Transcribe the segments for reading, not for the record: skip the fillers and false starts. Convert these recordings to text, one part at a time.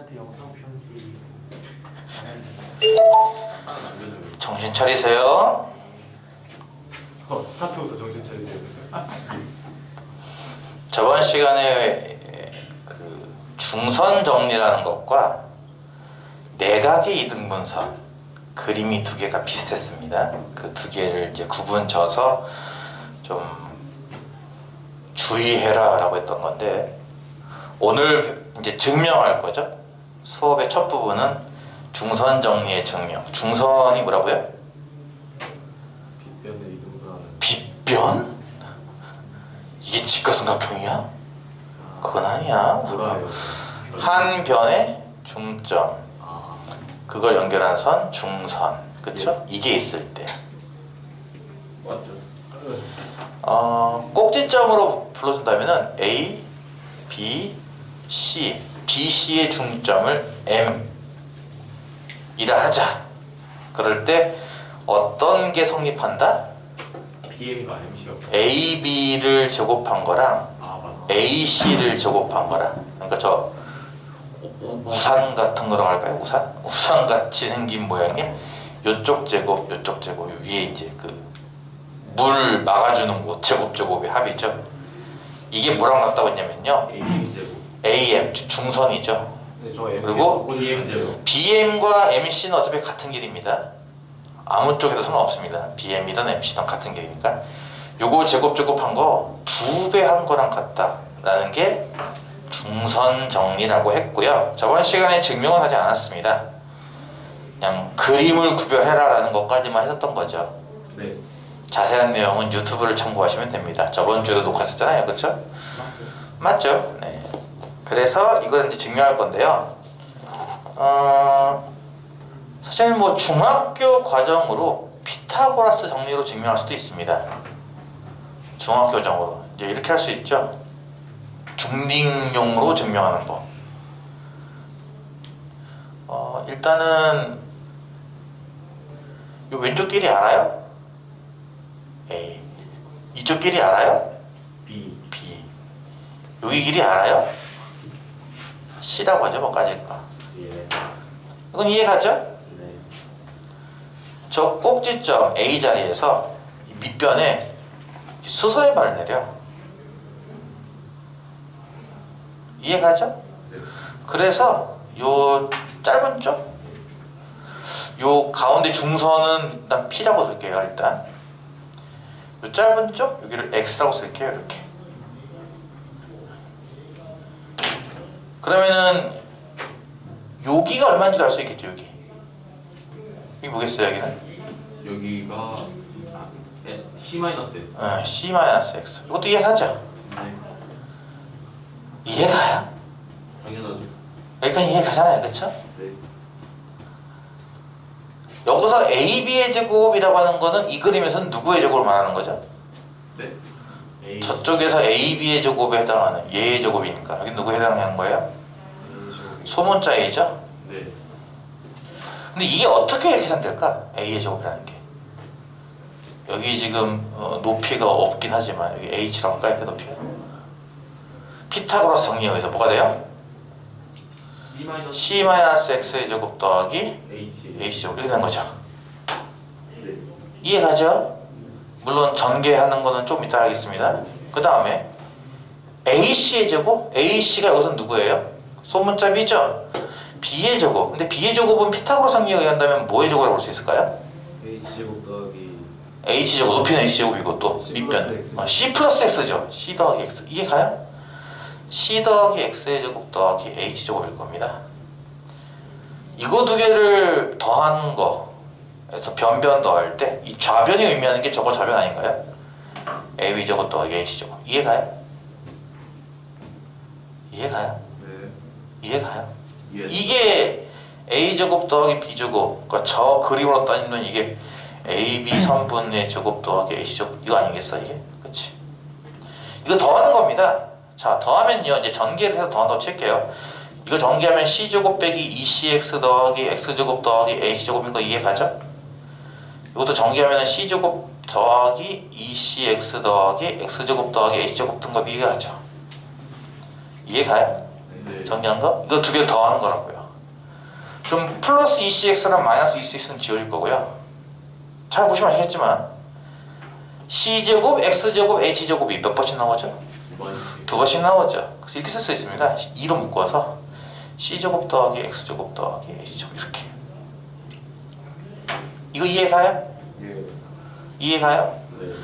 스타트 영상 편지. 정신 차리세요. 스타트부터 정신 차리세요. 저번 시간에 그 중선 정리라는 것과 내각의 이등분선 그림이 두 개가 비슷했습니다. 그 두 개를 이제 구분 져서 좀 주의해라라고 했던 건데, 오늘 이제 증명할 거죠. 수업의 첫 부분은 중선 정리의 증명. 중선이 뭐라고요? 빗변의 이동하는. 빗변? 이게 직각삼각형이야? 그건 아니야. 뭐라요? 한 변의 중점, 아, 그걸 연결한 선 중선, 그쵸? 예. 이게 있을 때 맞죠? 꼭지점으로 불러준다면은 A, B, C, B, C의 중점을 M 이라 하자. 그럴 때 어떤 게 성립한다? BM과 MC가. A, B를 제곱한 거랑 아, 맞아. A, C를 제곱한 거랑, 그러니까 저 우산 같은 거라고 할까요? 우산 같이 생긴 모양의 요쪽 제곱, 요쪽 제곱, 위에 이제 그 물 막아주는 곳, 제곱의 합이죠. 이게 뭐랑 같다고 했냐면요, AM 제곱. AM 중선이죠. 네, 저 M. 그리고 BM 제곱. BM과 MC는 어차피 같은 길입니다. 아무 쪽에도 상관없습니다. BM이든 MC든 같은 길이니까 요거 제곱한 거 2배 한 거랑 같다라는 게 중선 정리라고 했고요. 저번 시간에 증명은 하지 않았습니다. 그냥 그림을 구별해라라는 것까지만 했었던 거죠. 네. 자세한 내용은 유튜브를 참고하시면 됩니다. 저번 주에도 녹화했잖아요, 그렇죠? 맞죠? 네. 그래서 이걸 이제 증명할 건데요. 사실 뭐 중학교 과정으로 피타고라스 정리로 증명할 수도 있습니다. 중학교 과정으로 이제 이렇게 할 수 있죠. 중딩용으로 증명하는 법. 일단은 이 왼쪽 길이 알아요? A. 이쪽 길이 알아요? B. B. 여기 길이 알아요? C라고 하죠, 뭐까지 거. 예. 이건 이해가죠? 네. 저 꼭지점 A 자리에서 밑변에 수선의 발을 내려. 이해가죠? 네. 그래서 요 짧은 쪽, 요 가운데 중선은 일단 P라고 쓸게요. 일단 요 짧은 쪽 여기를 X라고 쓸게요. 이렇게. 그러면은 여기가 얼마인지도 알 수 있겠죠. 여기 뭐겠어요? 여기는 여기가 C-S. C-X. 이것도 이해가죠? 네. 이해가요? 당연하죠. 여기까지 이해가잖아요. 그쵸? 네. 여기서 AB의 제곱이라고 하는 거는 이 그림에서는 누구의 제곱을 말하는 거죠? 네. A. 저쪽에서 AB의 제곱에 해당하는 얘의 제곱이니까 여기 누구 해당하는 거예요? A 제곱. 소문자 A죠? 네. 근데 이게 어떻게 계산될까? A의 제곱이라는 게 여기 지금 높이가 없긴 하지만 여기 H라고 할까요? 이렇게 높이가 피타고라스 정리에 의해서 뭐가 돼요? C-X의 제곱 더하기 H 제곱 이렇게 되는 거죠. 네. 이해가죠? 물론 전개하는 거는 좀 이따 하겠습니다. 그 다음에 AC의 제곱? AC가 여기서 누구예요? 소문자 B죠? B의 제곱. 근데 B의 제곱은 피타고라스 정리에 의한다면 뭐의 제곱이라고 볼 수 있을까요? H 제곱 더하기 H제곱, 높이는 H제곱이고 또 C 밑변 플러스 X. C 플러스 X죠. C 더하기 X. 이해가요? C 더하기 X의 제곱 더하기 H제곱일 겁니다. 이거 두 개를 더하는 거에서 변변 더할 때 이 좌변이 의미하는 게 저거 좌변 아닌가요? AB 제곱 더하기 AC 제곱. 이해가요? 이해가요? 네. 이해가요? 예. 이게 A 제곱 더하기 B 제곱, 그러니까 저 그림으로 따지면 이게 AB 선분의 제곱 더하기 AC 제곱 이거 아니겠어 이게? 그치? 이거 더하는 겁니다. 자, 더하면요 이제 전개를 해서 더한다고 칠게요. 이거 전개하면 C 제곱 빼기 2CX 더하기 X 제곱 더하기 AC 제곱인 거 이해가죠? 이것도 전개하면 C 제곱 더하기 2CX 더하기 X 제곱 더하기 AC 제곱 등 거 이해가죠? 이해가요? 네. 정리한 거? 이거 두 개를 더하는 거라고요. 그럼 플러스 2cx랑 마이너스 2cx는 지워질 거고요. 잘 보시면 아시겠지만 c제곱, x제곱, h제곱이 몇 번씩 나오죠? 두 번씩 나오죠. 그래서 이렇게 쓸 수 있습니다. 2로 묶어서 c제곱 더하기 x제곱 더하기 h제곱 이렇게. 이거 이해가요? 예. 이해가요? 네.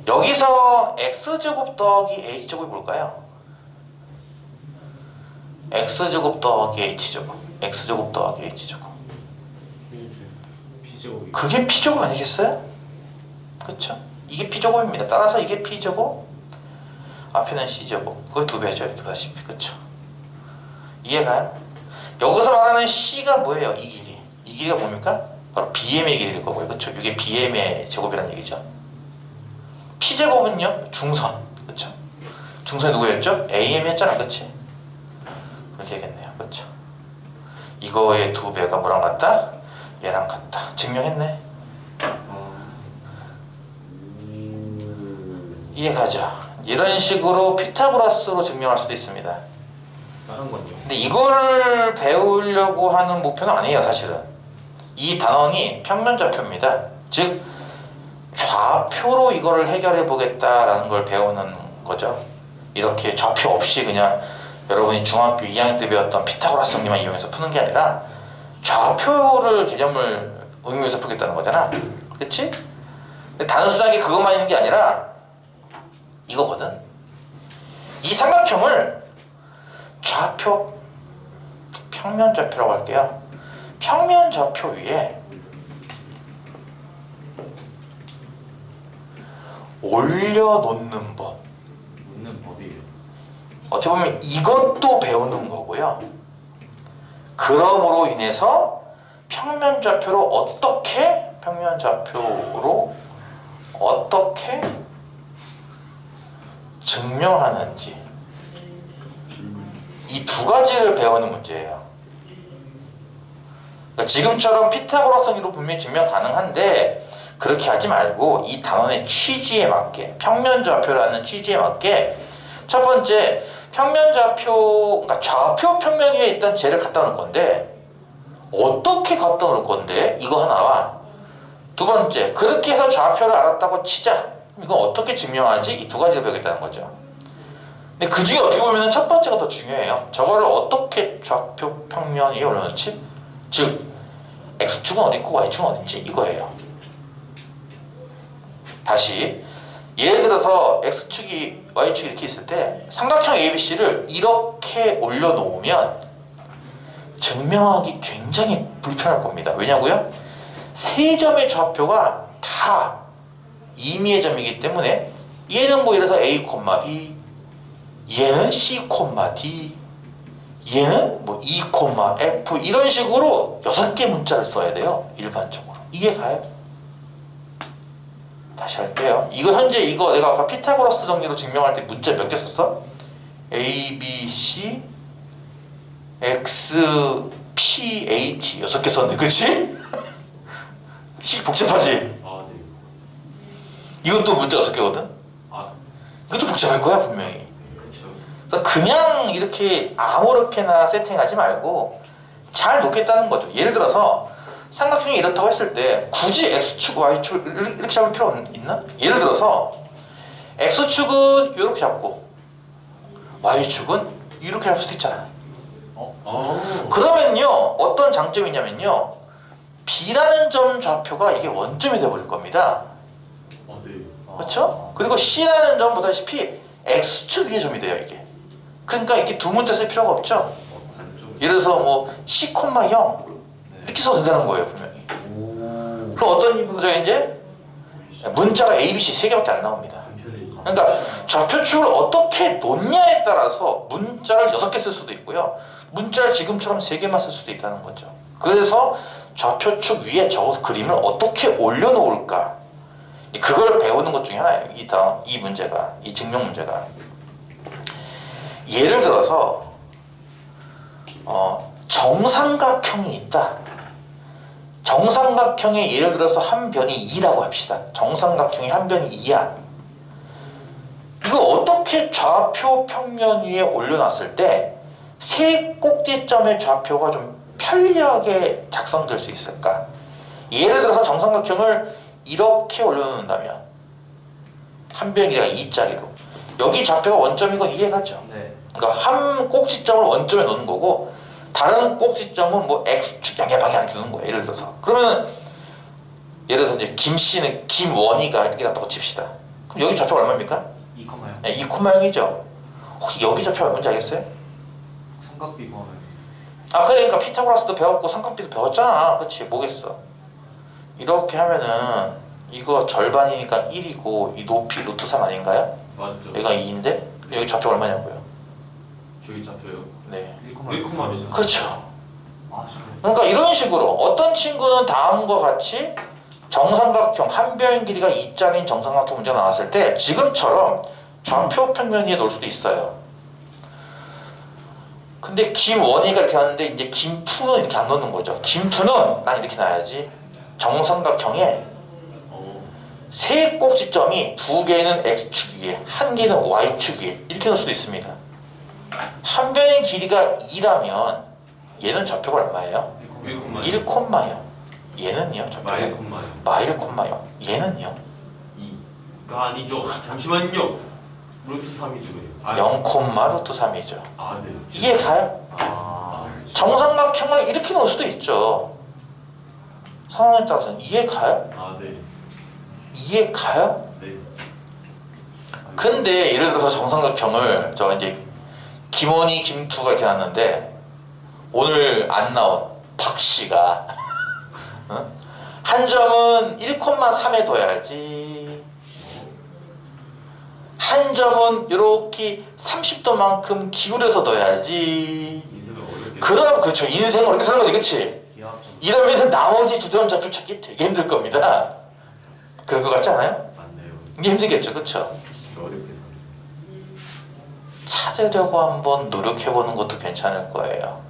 여기서 x제곱 더하기 h제곱이 뭘까요? x제곱 더하기 h제곱, x제곱 더하기 h제곱. B제곱이. 그게 p제곱 아니겠어요? 그쵸? 이게 p제곱입니다. 따라서 이게 p제곱, 앞에는 c제곱. 그거 두 배죠. 이렇게 보다시피. 그쵸? 이해가요? 여기서 말하는 c가 뭐예요? 이 길이. 이 길이가 뭡니까? 바로 bm의 길이일 거고요. 그쵸? 이게 bm의 제곱이라는 얘기죠. p제곱은요? 중선. 그쵸? 중선이 누구였죠? am이었잖아. 그치? 그렇게 되겠네요. 그쵸? 이거의 두 배가 뭐랑 같다? 얘랑 같다. 증명했네. 이해가죠? 이런 식으로 피타고라스로 증명할 수도 있습니다. 다른 건요? 근데 이거를 배우려고 하는 목표는 아니에요. 사실은 이 단원이 평면좌표입니다. 즉 좌표로 이거를 해결해 보겠다라는 걸 배우는 거죠. 이렇게 좌표 없이 그냥 여러분이 중학교 2학년 때 배웠던 피타고라스 정리만 이용해서 푸는 게 아니라 좌표를 개념을 응용해서 풀겠다는 거잖아. 그치? 근데 단순하게 그것만 있는 게 아니라 이거거든. 이 삼각형을 좌표, 평면좌표라고 할게요. 평면좌표 위에 올려놓는 법. 묻는 법이에요. 어떻게 보면 이것도 배우는 거고요. 그럼으로 인해서 평면좌표로 어떻게 증명하는지 이 두 가지를 배우는 문제예요. 그러니까 지금처럼 피타고라스로 분명히 증명 가능한데 그렇게 하지 말고 이 단원의 취지에 맞게 평면좌표라는 취지에 맞게 첫 번째 평면좌표, 그러니까 좌표 평면 위에 일단 쟤를 갖다 놓을 건데 어떻게 갖다 놓을 건데 이거 하나와 두 번째 그렇게 해서 좌표를 알았다고 치자. 그럼 이건 어떻게 증명하지? 이 두 가지를 배우겠다는 거죠. 근데 그 중에 어떻게 보면 첫 번째가 더 중요해요. 저거를 어떻게 좌표 평면 위에 올려놓지? 즉 x축은 어디 있고 y축은 어디 있지? 이거예요. 다시 예를 들어서 x축이 y축이 이렇게 있을 때 삼각형 ABC를 이렇게 올려놓으면 증명하기 굉장히 불편할 겁니다. 왜냐고요? 세 점의 좌표가 다 임의의 점이기 때문에 얘는 뭐 이래서 A, B, 얘는 C, D, 얘는 뭐 E, F 이런 식으로 6개 문자를 써야 돼요. 일반적으로. 이해가요? 다시 할게요. 이거 현재 이거 내가 아까 피타고라스 정리로 증명할 때 문자 몇 개 썼어? A, B, C, X, P, H 6개 썼네. 그치? 식 복잡하지? 아, 네. 이것도 문자 6개거든? 아, 이것도 복잡할 거야 분명히. 그쵸. 그래서 그냥 이렇게 아무렇게나 세팅하지 말고 잘 놓겠다는 거죠. 예를 들어서 삼각형이 이렇다고 했을 때 굳이 X축, Y축 이렇게 잡을 필요 있나? 예를 들어서 X축은 이렇게 잡고 Y축은 이렇게 잡을 수도 있잖아. 그러면요 어떤 장점이 있냐면요 B라는 점 좌표가 이게 원점이 돼버릴 겁니다. 아, 네. 그렇죠? 그리고 C라는 점 보다시피 X축 위의 점이 돼요 이게. 그러니까 이렇게 두 문자 쓸 필요가 없죠. 단점. 예를 들어서 뭐 C, 0 이렇게 써도 된다는 거예요 분명히. 그럼 어떤 문제가 이제 문자가 A, B, C 3개밖에 안 나옵니다. 그러니까 좌표축을 어떻게 놓냐에 따라서 문자를 6개 쓸 수도 있고요. 문자를 지금처럼 3개만 쓸 수도 있다는 거죠. 그래서 좌표축 위에 저 그림을 어떻게 올려놓을까 그걸 배우는 것 중에 하나예요. 이 문제가, 이 증명 문제가. 예를 들어서 정삼각형이 있다. 정삼각형의 예를 들어서 한 변이 2라고 합시다. 정삼각형의 한 변이 2야. 이거 어떻게 좌표 평면 위에 올려놨을 때 세 꼭지점의 좌표가 좀 편리하게 작성될 수 있을까? 예를 들어서 정삼각형을 이렇게 올려놓는다면 한 변의 길이가 2짜리로 여기 좌표가 원점인 건 이해가죠? 네. 그러니까 한 꼭지점을 원점에 놓는 거고 다른 꼭지점은 뭐 X축 양의 방향 두는 거예요. 예를 들어서 그러면 예를 들어서 이제 김씨는 김원희가 이렇게 놨다고 칩시다. 그럼 여기 좌표가 얼마입니까? 2,0. 네, 2,0이죠. 혹시 여기 좌표가 뭔지 알겠어요? 삼각비번을. 아 그러니까 피타고라스도 배웠고 삼각비도 배웠잖아. 그치? 뭐겠어? 이렇게 하면은 이거 절반이니까 1이고 이 높이 루트 3 아닌가요? 맞죠. 여기가 2인데 여기 좌표 얼마냐고요? 저기 잡혀요. 네. 1,1. 그렇죠. 아, 진짜. 그러니까 이런 식으로 어떤 친구는 다음과 같이 정삼각형 한 변 길이가 2짜리인 정삼각형 문제가 나왔을 때 지금처럼 좌표 평면 위에 놓을 수도 있어요. 근데 김원희가 이렇게 하는데 이제 김투는 이렇게 안 놓는 거죠. 김투는 난 이렇게 놔야지. 정삼각형에 세 꼭지점이 두 개는 X축 위에 한 개는 Y축 위에 이렇게 놓을 수도 있습니다. 한 변의 길이가 2라면 얘는 좌표가 얼마예요? 1,0. 얘는요? 좌표가 마일 콤마요. 얘는요? 2가 아니죠. 잠시만요. 루트 3이죠. 0, 루트 3이죠. 아, 네. 이해 가요? 정삼각형을 이렇게 놓을 수도 있죠. 상황에 따라서는 이해 가요? 아, 네. 이해 가요? 네. 근데 예를 들어서 정삼각형을 저 이제 김원희, 김투가 이렇게 놨는데 오늘 안 나온 박씨가 한 점은 1,3에 둬야지. 한 점은 이렇게 30도만큼 기울여서 둬야지. 인생을 어렵게. 그럼 그렇죠. 인생을 어렵게 사는 거지, 그렇지? 이러면은 나머지 두 점 좌표 찾기 되게 힘들 겁니다. 그럴 것 같지 않아요? 맞네요. 이게 힘들겠죠, 그렇죠? 어렵게. 찾으려고 한번 노력해보는 것도 괜찮을 거예요.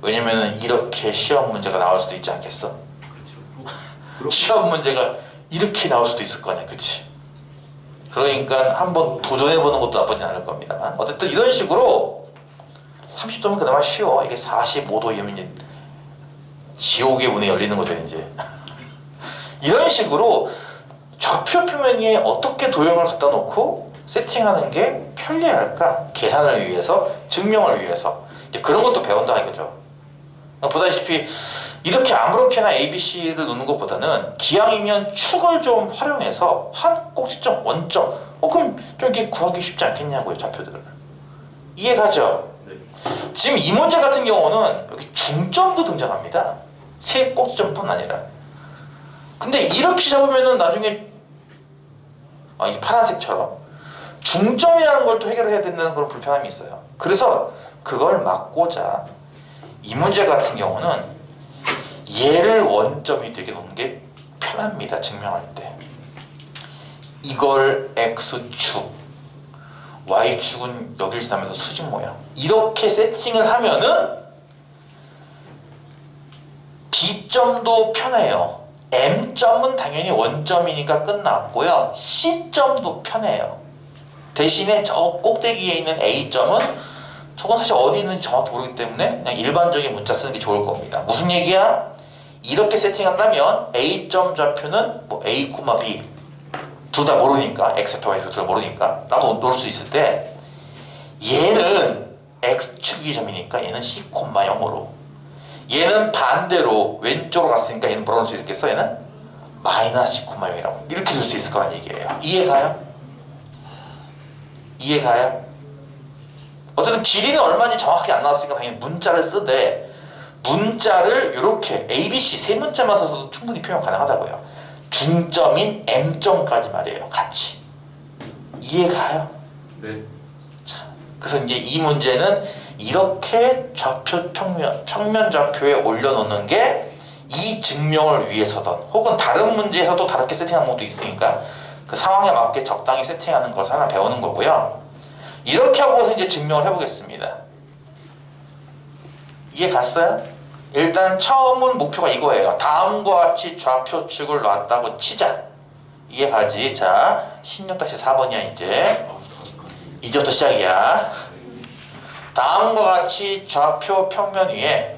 왜냐면은 이렇게 시험 문제가 나올 수도 있지 않겠어? 그렇죠. 시험 문제가 이렇게 나올 수도 있을 거 아니야, 그치? 그러니까 한번 도전해보는 것도 나쁘진 않을 겁니다만 어쨌든 이런 식으로 30도면 그나마 쉬워. 이게 45도이면 이제 지옥의 문이 열리는 거죠, 이제. 이런 식으로 좌표 표면에 어떻게 도형을 갖다 놓고 세팅하는 게 편리할까? 계산을 위해서, 증명을 위해서. 이제 그런 것도 배운다 이거죠. 보다시피 이렇게 아무렇게나 ABC를 놓는 것보다는 기왕이면 축을 좀 활용해서 한 꼭지점, 원점 그럼 여기 구하기 쉽지 않겠냐고요, 좌표들을. 이해가죠? 네. 지금 이 문제 같은 경우는 여기 중점도 등장합니다. 세 꼭지점뿐 아니라. 근데 이렇게 잡으면은 나중에 이 파란색처럼 중점이라는 걸 또 해결해야 된다는 그런 불편함이 있어요. 그래서 그걸 막고자 이 문제 같은 경우는 얘를 원점이 되게 놓는 게 편합니다. 증명할 때. 이걸 X축, Y축은 여기를 지나면서 수직 모양. 이렇게 세팅을 하면은 B점도 편해요. M점은 당연히 원점이니까 끝났고요. C점도 편해요. 대신에 저 꼭대기에 있는 A점은 저건 사실 어디 있는지 정확히 모르기 때문에 그냥 일반적인 문자 쓰는 게 좋을 겁니다. 무슨 얘기야? 이렇게 세팅한다면 A점 좌표는 뭐 A, B 둘 다 모르니까 X표, Y표 둘 다 모르니까 라고 놓을 수 있을 때 얘는 X축이 점이니까 얘는 C, 0으로 얘는 반대로 왼쪽으로 갔으니까 얘는 뭐라고 할 수 있겠어? 얘는 마이너스 C, 0이라고 이렇게 줄 수 있을 거란 얘기예요. 이해가요? 이해가요? 어쨌든 길이는 얼마인지 정확하게 안 나왔으니까 당연히 문자를 쓰되 문자를 이렇게 ABC 세 문자만 써서도 충분히 표현 가능하다고요. 중점인 M점까지 말이에요. 같이. 이해가요? 네. 자, 그래서 이제 이 문제는 이렇게 좌표 평면 좌표에 올려놓는 게 이 증명을 위해서든 혹은 다른 문제에서도 다르게 세팅하는 것도 있으니까 그 상황에 맞게 적당히 세팅하는 것을 하나 배우는 거고요. 이렇게 하고서 이제 증명을 해보겠습니다. 이해 갔어요? 일단 처음은 목표가 이거예요. 다음과 같이 좌표축을 놨다고 치자. 이해가지? 자, 16-4번이야 이제. 이제부터 시작이야. 다음과 같이 좌표 평면 위에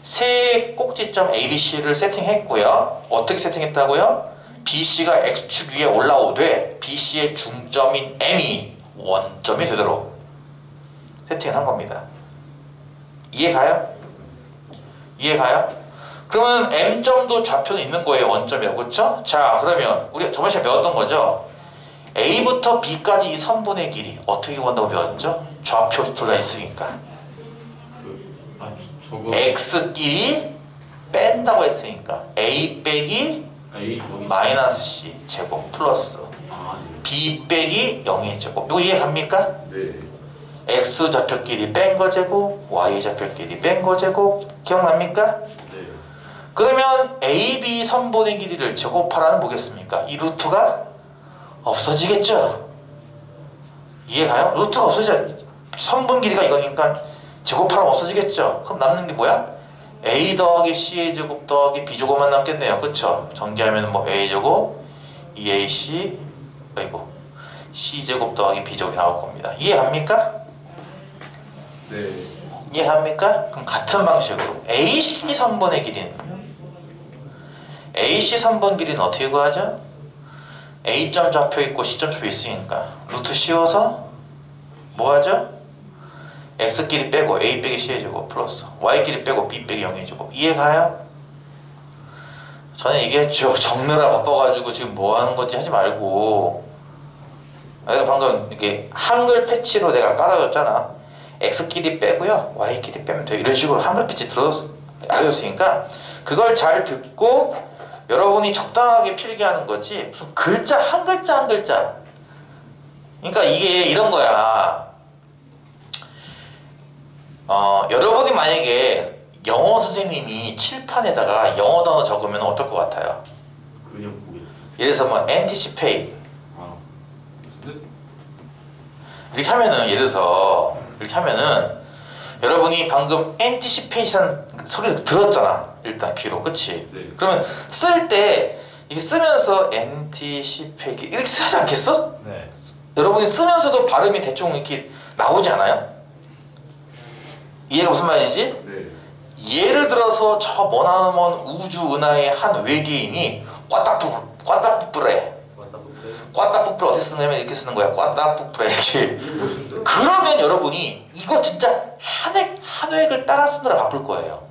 세 꼭지점 ABC를 세팅했고요. 어떻게 세팅했다고요? BC가 X축 위에 올라오되 BC의 중점인 M이 원점이 되도록 세팅을 한 겁니다. 이해가요? 이해가요? 그러면 M점도 좌표는 있는 거예요. 원점이라고. 그렇죠? 자, 그러면 우리 저번 시간에 배웠던 거죠? A부터 B까지 이 선분의 길이 어떻게 구한다고 배웠죠? 좌표 둘 다 있으니까. 저거 X끼리 뺀다고 했으니까 A 빼기 A 더하기 마이너스 C 제곱 플러스 네. B 빼기 0의 제곱. 이거 이해갑니까? 네. X 좌표끼리 뺀 거 제곱, Y 좌표끼리 뺀 거 제곱. 기억납니까? 네. 그러면 AB 선분의 길이를 제곱하라는 뭐겠습니까? 이 루트가 없어지겠죠? 이해가요? 루트가 없어져. 선분 길이가 이거니까 제곱하라면 없어지겠죠? 그럼 남는 게 뭐야? A 더하기 C의 제곱 더하기 B 제곱만 남겠네요. 그쵸? 전개하면 뭐 A 제곱, 2AC, 아이고 C 제곱 더하기 B 제곱이 나올 겁니다. 이해합니까? 네. 이해합니까? 그럼 같은 방식으로 AC 선분의 길이는 AC 선분 길이는 어떻게 구하죠? A점 좌표 있고 C점 좌표 있으니까 루트 씌워서 뭐 하죠? X끼리 빼고 A 빼기 C의 제곱 플러스 Y끼리 빼고 B 빼기 0의 제곱. 이해가요? 저는 얘기했죠. 적느라 바빠가지고 지금 뭐 하는 건지 하지 말고, 내가 방금 이렇게 한글 패치로 내가 깔아줬잖아. X끼리 빼고요 Y끼리 빼면 돼요. 이런 식으로 한글 패치 알려줬으니까 그걸 잘 듣고 여러분이 적당하게 필기하는 거지 무슨 글자 한 글자 한 글자. 그러니까 이게 이런 거야. 여러분이 만약에 영어 선생님이 칠판에다가 영어 단어 적으면 어떨 것 같아요? 그냥 보기. 예를 들어서 뭐 anticipate 무슨 이렇게 하면은, 예를 들어서 이렇게 하면은 여러분이 방금 anticipate라는 소리를 들었잖아. 일단 귀로. 그치? 네. 그러면 쓸 때 이게 쓰면서 anticipate 이렇게 쓰지 않겠어? 네. 여러분이 쓰면서도 발음이 대충 이렇게 나오지 않아요? 이해가 무슨 말인지? 네. 예를 들어서 저 머나먼 우주 은하의 한 외계인이 꽈따뿌뿌래. 꽈따뿌뿌를 어떻게 쓰는 거냐면 이렇게 쓰는 거야. 꽈따뿌뿌래 이렇게. 그러면 여러분이 이거 진짜 한 획을 따라 쓰느라 바쁠 거예요.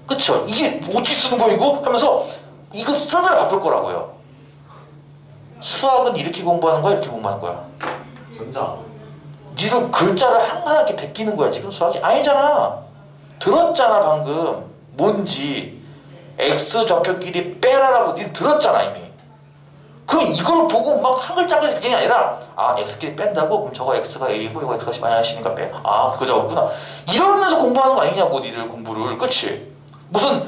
그쵸? 이게 어떻게 쓰는 거야 이거? 하면서 이거 쓰느라 바쁠 거라고요. 수학은 이렇게 공부하는 거야 이렇게 공부하는 거야? 전자. 니들 글자를 한가하게 베끼는 거야 지금 수학이? 아니잖아. 들었잖아 방금 뭔지. X 좌표끼리 빼라라고 니들 들었잖아 이미. 그럼 이걸 보고 막 한 글자 한 글자 베끼는 게 아니라 X끼리 뺀다고? 그럼 저거 X가 A고 이거 X가 마이너스니까 빼. 그거 적었구나. 이러면서 공부하는 거 아니냐고 니들 공부를. 그치? 무슨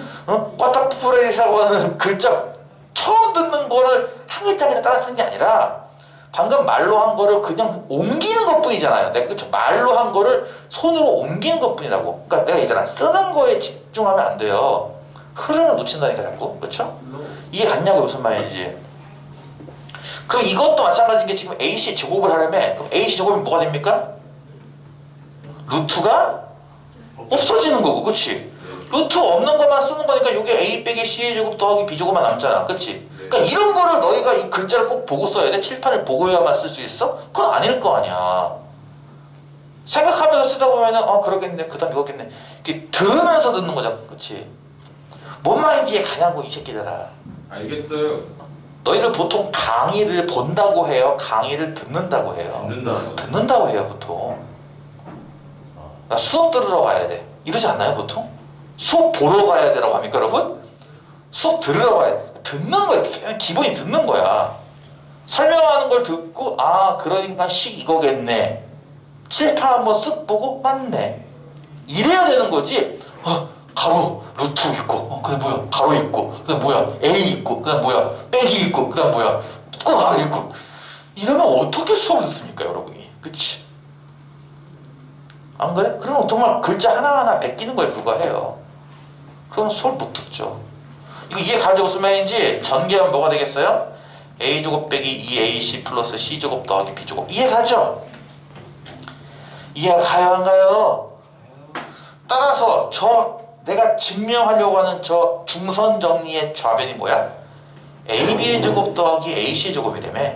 꽈타푸레이라고 하는 글자 처음 듣는 거를 한 글자 그냥 따라 쓰는 게 아니라 방금 말로 한 거를 그냥 옮기는 것 뿐이잖아요. 내가 그쵸? 말로 한 거를 손으로 옮기는 것 뿐이라고. 그러니까 내가 있잖아. 쓰는 거에 집중하면 안 돼요. 흐름을 놓친다니까 자꾸. 그쵸? 이해 갔냐고 무슨 말인지. 그럼 이것도 마찬가지인 게 지금 AC 제곱을 하려면 그럼 AC 제곱이 뭐가 됩니까? 루트가 없어지는 거고. 그치? 루트 없는 것만 쓰는 거니까 이게 A 빼기 C의 제곱 더하기 B 제곱만 남잖아. 그치? 그러니까 이런 거를 너희가 이 글자를 꼭 보고 써야 돼? 칠판을 보고야만 쓸 수 있어? 그건 아닐 거 아니야. 생각하면서 쓰다 보면은 그러겠네 그 다음 이거겠네 이렇게 들으면서 듣는 거잖아. 그치? 뭔 말인지 이해 가냐고 이 새끼들아. 알겠어요. 너희들 보통 강의를 본다고 해요? 강의를 듣는다고 해요? 듣는다고 해요 보통. 나 수업 들으러 가야 돼 이러지 않나요 보통? 수업 보러 가야 되라고 합니까 여러분? 수업 들으러 가야 돼. 듣는 거야. 그냥 기본이 듣는 거야. 설명하는 걸 듣고 그러니까 식 이거겠네. 칠판 한번 쓱 보고 맞네. 이래야 되는 거지. 가로 루트 있고 그다음 뭐야 가로 있고 그다음 뭐야 A 있고 그다음 뭐야 빼기 있고 그다음 뭐야 꼭 R 있고 이러면 어떻게 수업을 듣습니까 여러분이? 그치? 안 그래? 그러면 정말 글자 하나하나 베끼는 거에 불과해요. 그럼 수업 못 듣죠. 이거 이해 가죠? 무슨 말인지 전개하면 뭐가 되겠어요? A제곱 빼기 2AC 플러스 C제곱 더하기 B제곱. 이해 가죠? 이해 가요 안 가요? 따라서 저 내가 증명하려고 하는 저 중선 정리의 좌변이 뭐야? AB의 제곱 더하기 AC의 제곱이라며.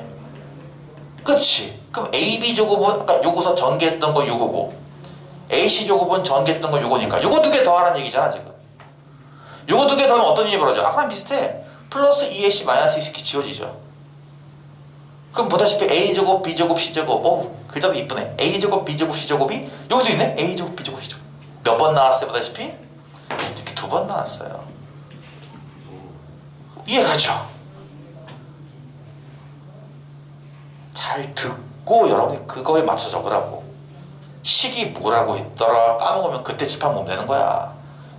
그치? 그럼 AB 제곱은 아까 요거서 전개했던 거 요거고, AC 제곱은 전개했던 거 요거니까 요거 두 개 더하라는 얘기잖아 지금. 요거 두 개 더하면 어떤 일이 벌어져? 아까랑 비슷해. 플러스 2AC 마이너스 2 이렇게 지워지죠. 그럼 보다시피 A제곱, B제곱, C제곱. 글자도 이쁘네. A제곱, B제곱, C제곱이 여기도 있네. A제곱, B제곱, C제곱. 몇 번 나왔어요 보다시피? 이렇게 2번 나왔어요. 이해가죠? 잘 듣고 여러분이 그거에 맞춰 적으라고. 식이 뭐라고 했더라 까먹으면 그때 칠판 보면 되는 거야.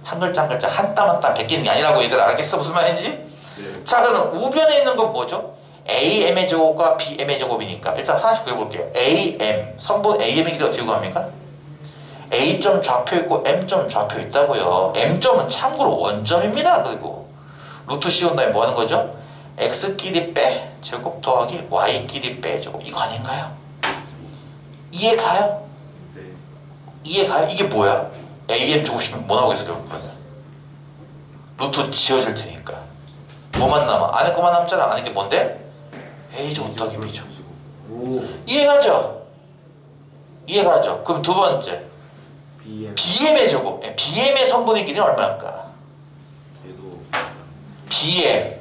한 글자 한 글자 한 땀 한 땀 베끼는 게 아니라고. 얘들 알겠어 무슨 말인지? 네. 자 그러면 우변에 있는 건 뭐죠? AM의 제곱과 BM의 제곱이니까 일단 하나씩 그려볼게요. AM, 선분 AM의 길이 어떻게 구합니까? A점 좌표 있고 M점 좌표 있다고요. M점은 참고로 원점입니다. 그리고 루트 씌운 다음에 뭐 하는 거죠? X끼리 빼 제곱 더하기 Y끼리 빼 제곱. 이거 아닌가요? 이해가요? 네. 이해가요? 이게 뭐야? AM 제곱이면 뭐 나오겠어 그러면? 루트 지워질 테니까 뭐만 남아? 안에 거만 남잖아. 안에 게 뭔데? A 제곱 더하기 B 제곱. 오. 이해가죠? 이해가죠? 그럼 두 번째 BM. BM의 제곱. BM의 선분의 길이는 얼마일까? 걔도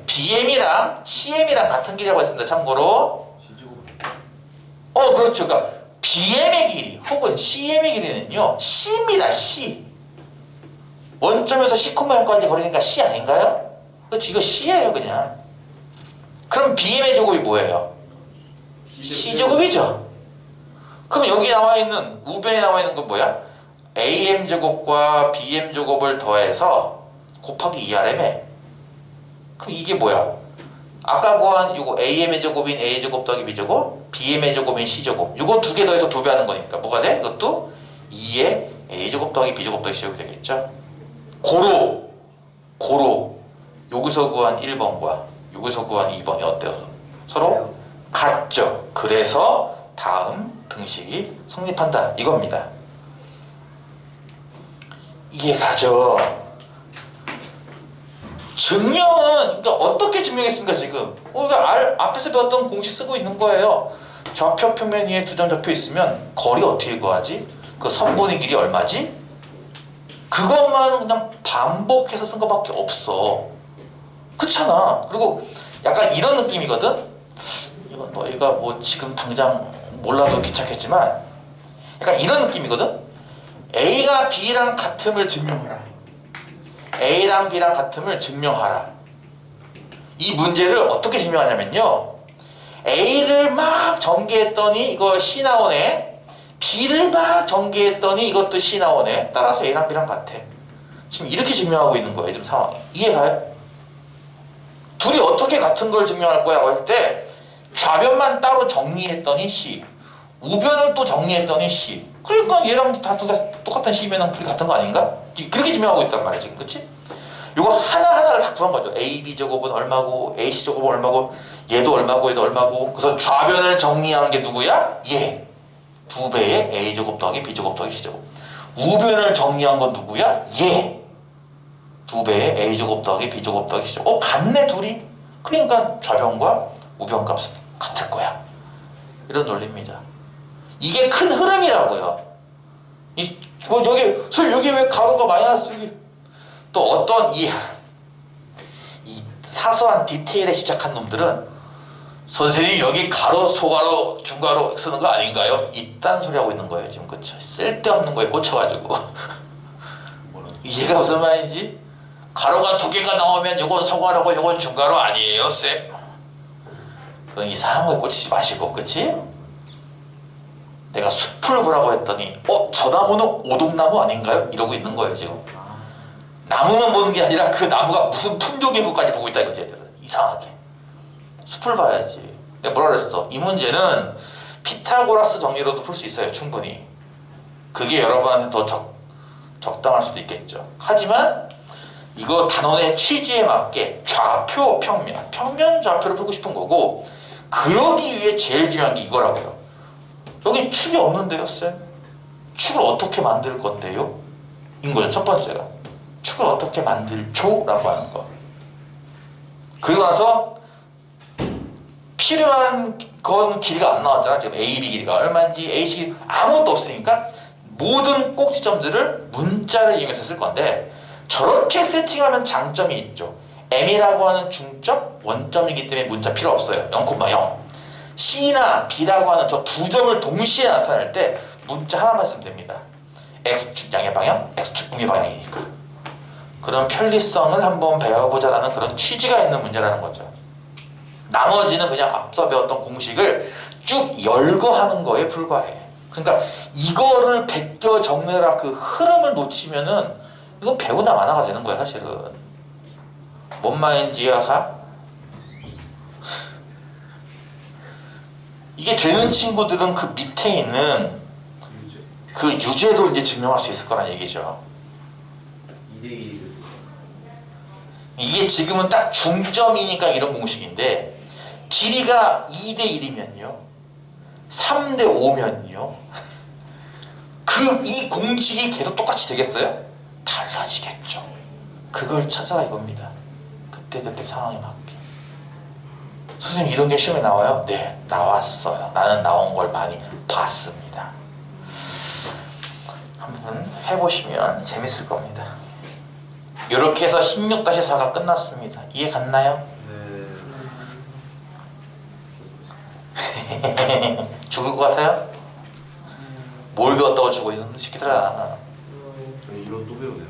BM이랑 CM이랑 같은 길이라고 했습니다. 참고로. C제곱. 그렇죠. 그러니까 BM의 길이 혹은 CM의 길이는요 C입니다. C. 원점에서 C, 0까지 거리니까 C 아닌가요? 그렇죠. 이거 C예요 그냥. 그럼 BM의 제곱이 뭐예요? C제곱이죠. 그럼 여기 나와 있는 우변에 나와 있는 건 뭐야? AM 제곱과 BM 제곱을 더해서 곱하기 2RM에. 그럼 이게 뭐야? 아까 구한 이거 AM의 제곱인 A 제곱 더하기 B 제곱, BM의 제곱인 C 제곱. 이거 두 개 더해서 2배 하는 거니까 뭐가 돼? 이것도 2의 A 제곱 더하기 B 제곱 더하기 C 제곱이 되겠죠. 고로 여기서 구한 1번과 여기서 구한 2번이 어때요? 서로 같죠. 그래서 다음 등식이 성립한다 이겁니다. 이해가죠? 증명은 그러니까 어떻게 증명했습니까 지금? 우리가 앞에서 배웠던 공식 쓰고 있는 거예요. 좌표 평면 위에 두 점 적혀 있으면 거리 어떻게 구하지? 그 선분의 길이 얼마지? 그것만 그냥 반복해서 쓴 것밖에 없어. 그렇잖아. 그리고 약간 이런 느낌이거든. 이건 너희가 뭐 지금 당장 몰라도 귀찮겠지만 약간 이런 느낌이거든. A가 B랑 같음을 증명하라. A랑 B랑 같음을 증명하라. 이 문제를 어떻게 증명하냐면요. A를 막 전개했더니 이거 C 나오네. B를 막 전개했더니 이것도 C 나오네. 따라서 A랑 B랑 같아. 지금 이렇게 증명하고 있는 거예요. 지금 상황이. 이해가요? 둘이 어떻게 같은 걸 증명할 거야? 할 때 좌변만 따로 정리했더니 C, 우변을 또 정리했더니 C. 그러니까 얘랑 다 똑같은 C면 둘이 같은 거 아닌가? 그렇게 증명하고 있단 말이야 지금. 그치? 이거 하나하나를 다 구한 거죠. AB 제곱은 얼마고 AC 제곱은 얼마고 얘도 얼마고 얘도 얼마고. 그래서 좌변을 정리한 게 누구야? 얘. 2배의 A 제곱 더하기 B 제곱 더하기 C 제곱. 우변을 정리한 건 누구야? 얘. 2배의 A 제곱 더하기 B 제곱 더하기 C 제곱. 같네 둘이. 그러니까 좌변과 우변 값은 같을 거야. 이런 논리입니다. 이게 큰 흐름이라고요. 여기 왜 가로가 마이너스 또 어떤 이 사소한 디테일에 집착한 놈들은 선생님 여기 가로, 소가로, 중가로 쓰는 거 아닌가요? 이딴 소리 하고 있는 거예요 지금. 그쵸? 쓸데없는 거에 꽂혀가지고 이해가 무슨 말인지? 가로가 2개가 나오면 요건 소가로고 요건 중가로 아니에요 쌤? 그런 이상한 거에 꽂히지 마시고. 그치? 내가 숲을 보라고 했더니 저 나무는 오동나무 아닌가요? 이러고 있는 거예요 지금. 나무만 보는 게 아니라 그 나무가 무슨 품종의 것까지 보고 있다 이거지 얘들은. 이상하게 숲을 봐야지. 내가 뭐라 그랬어? 이 문제는 피타고라스 정리로도 풀 수 있어요 충분히. 그게 여러분한테 더 적당할 수도 있겠죠. 하지만 이거 단원의 취지에 맞게 좌표 평면 좌표를 풀고 싶은 거고, 그러기 위해 제일 중요한 게 이거라고요. 여기 축이 없는데요 쌤? 축을 어떻게 만들 건데요? 인 거죠 첫 번째가. 축을 어떻게 만들죠? 라고 하는 거. 그리고 나서 필요한 건 길이가 안 나왔잖아. 지금 AB 길이가 얼마인지 AC 길이 아무것도 없으니까 모든 꼭지점들을 문자를 이용해서 쓸 건데 저렇게 세팅하면 장점이 있죠. M이라고 하는 중점, 원점이기 때문에 문자 필요 없어요. 0,0. C나 B라고 하는 저 두 점을 동시에 나타낼 때 문자 하나만 쓰면 됩니다. X축 양의 방향, X축 음의 방향이니까. 그런 편리성을 한번 배워보자라는 그런 취지가 있는 문제라는 거죠. 나머지는 그냥 앞서 배웠던 공식을 쭉 열거하는 거에 불과해. 그러니까 이거를 베껴 적느라 그 흐름을 놓치면은 이건 배우나 마나가 되는 거야 사실은. 뭔 말인지 이해가? 이게 되는 친구들은 그 밑에 있는 그 유제도 이제 증명할 수 있을 거란 얘기죠. 2대1. 이게 지금은 딱 중점이니까 이런 공식인데 길이가 2대1이면요 3대5면요 이 공식이 계속 똑같이 되겠어요? 달라지겠죠. 그걸 찾아라 이겁니다. 그때 상황에 맞게. 선생님 이런 게 시험에 나와요? 네, 나왔어요. 나는 나온 걸 많이 봤습니다. 한번 해보시면 재밌을 겁니다. 이렇게 해서 16-4가 끝났습니다. 이해 갔나요? 네. 죽을 것 같아요? 뭘 배웠다고 죽어 있는 새끼들아. 이런 또 배우네요.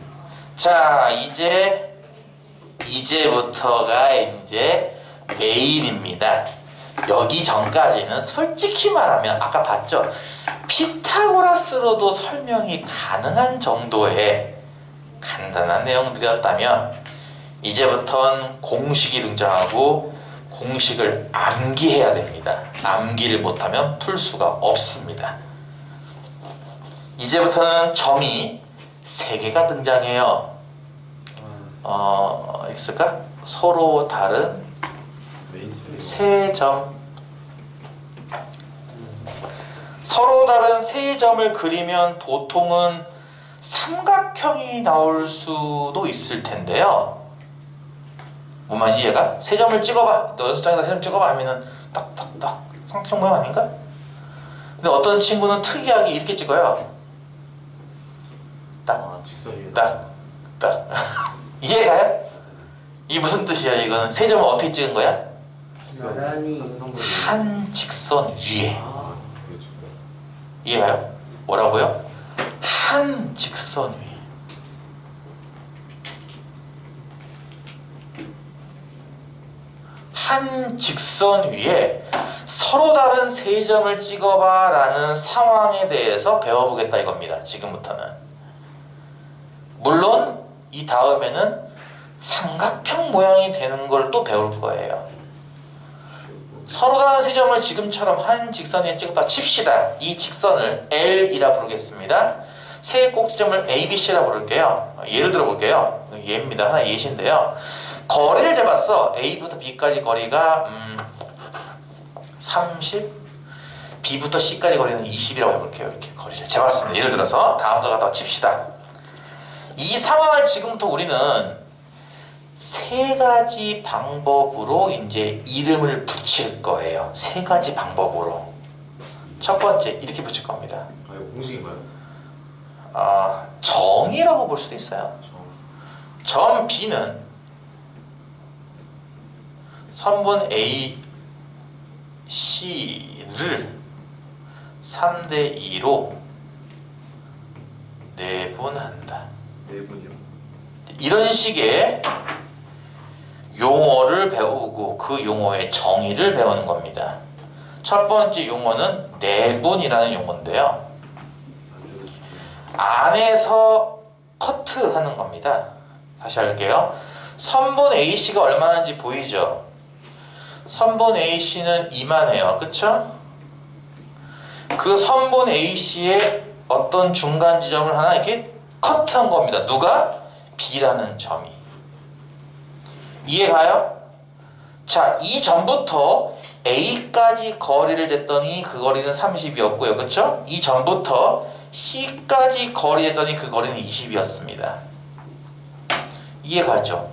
자, 이제부터가 이제 메인입니다. 여기 전까지는 솔직히 말하면 아까 봤죠? 피타고라스로도 설명이 가능한 정도의 간단한 내용들이었다면 이제부터는 공식이 등장하고 공식을 암기해야 됩니다. 암기를 못하면 풀 수가 없습니다. 이제부터는 점이 3개가 등장해요. 있을까? 서로 다른 세 점. 서로 다른 세 점을 그리면 보통은 삼각형이 나올 수도 있을 텐데요. 뭔 말인지 얘가? 세 점을 찍어봐. 너 연습장에다 세 점 찍어봐 하면은 딱딱딱 삼각형 모양 아닌가? 근데 어떤 친구는 특이하게 이렇게 찍어요. 직선이에요. 딱. 이해가요? 이게 무슨 뜻이야 이거는? 세 점을 어떻게 찍은 거야? 나란히 한 직선 위에. 그렇죠. 이해가요? 뭐라고요? 한 직선 위에. 한 직선 위에 서로 다른 세 점을 찍어봐 라는 상황에 대해서 배워보겠다 이겁니다. 지금부터는. 물론 이 다음에는 삼각형 모양이 되는 걸 또 배울 거예요. 서로 다른 세 점을 지금처럼 한 직선 위에 찍었다 칩시다. 이 직선을 L이라 부르겠습니다. 세 꼭지점을 A, B, C라 부를게요. 예를 들어 볼게요. 예입니다. 하나 예시인데요. 거리를 재봤어. A부터 B까지 거리가 30, B부터 C까지 거리는 20이라고 해볼게요. 이렇게 거리를 재봤습니다. 예를 들어서 다음과 같다고 칩시다. 이 상황을 지금부터 우리는 세 가지 방법으로 이제 이름을 붙일 거예요. 세 가지 방법으로. 첫 번째 이렇게 붙일 겁니다. 이거 공식인가요? 정이라고 볼 수도 있어요. 점 B는 선분 A, C를 3대2로 내분한다. 네분이요. 이런 식의 용어를 배우고 그 용어의 정의를 배우는 겁니다. 첫 번째 용어는 내분이라는 용어인데요. 안에서 커트하는 겁니다. 다시 할게요. 선분 AC가 얼마나인지 보이죠? 선분 AC는 이만해요. 그쵸? 그 선분 AC의 어떤 중간 지점을 하나 이렇게 커트한 겁니다. 누가? B라는 점이. 이해가요? 자, 이 점부터 A까지 거리를 쟀더니 그 거리는 30이었고요. 그쵸? 이 점부터 C까지 거리 쟀더니 그 거리는 20이었습니다. 이해가죠?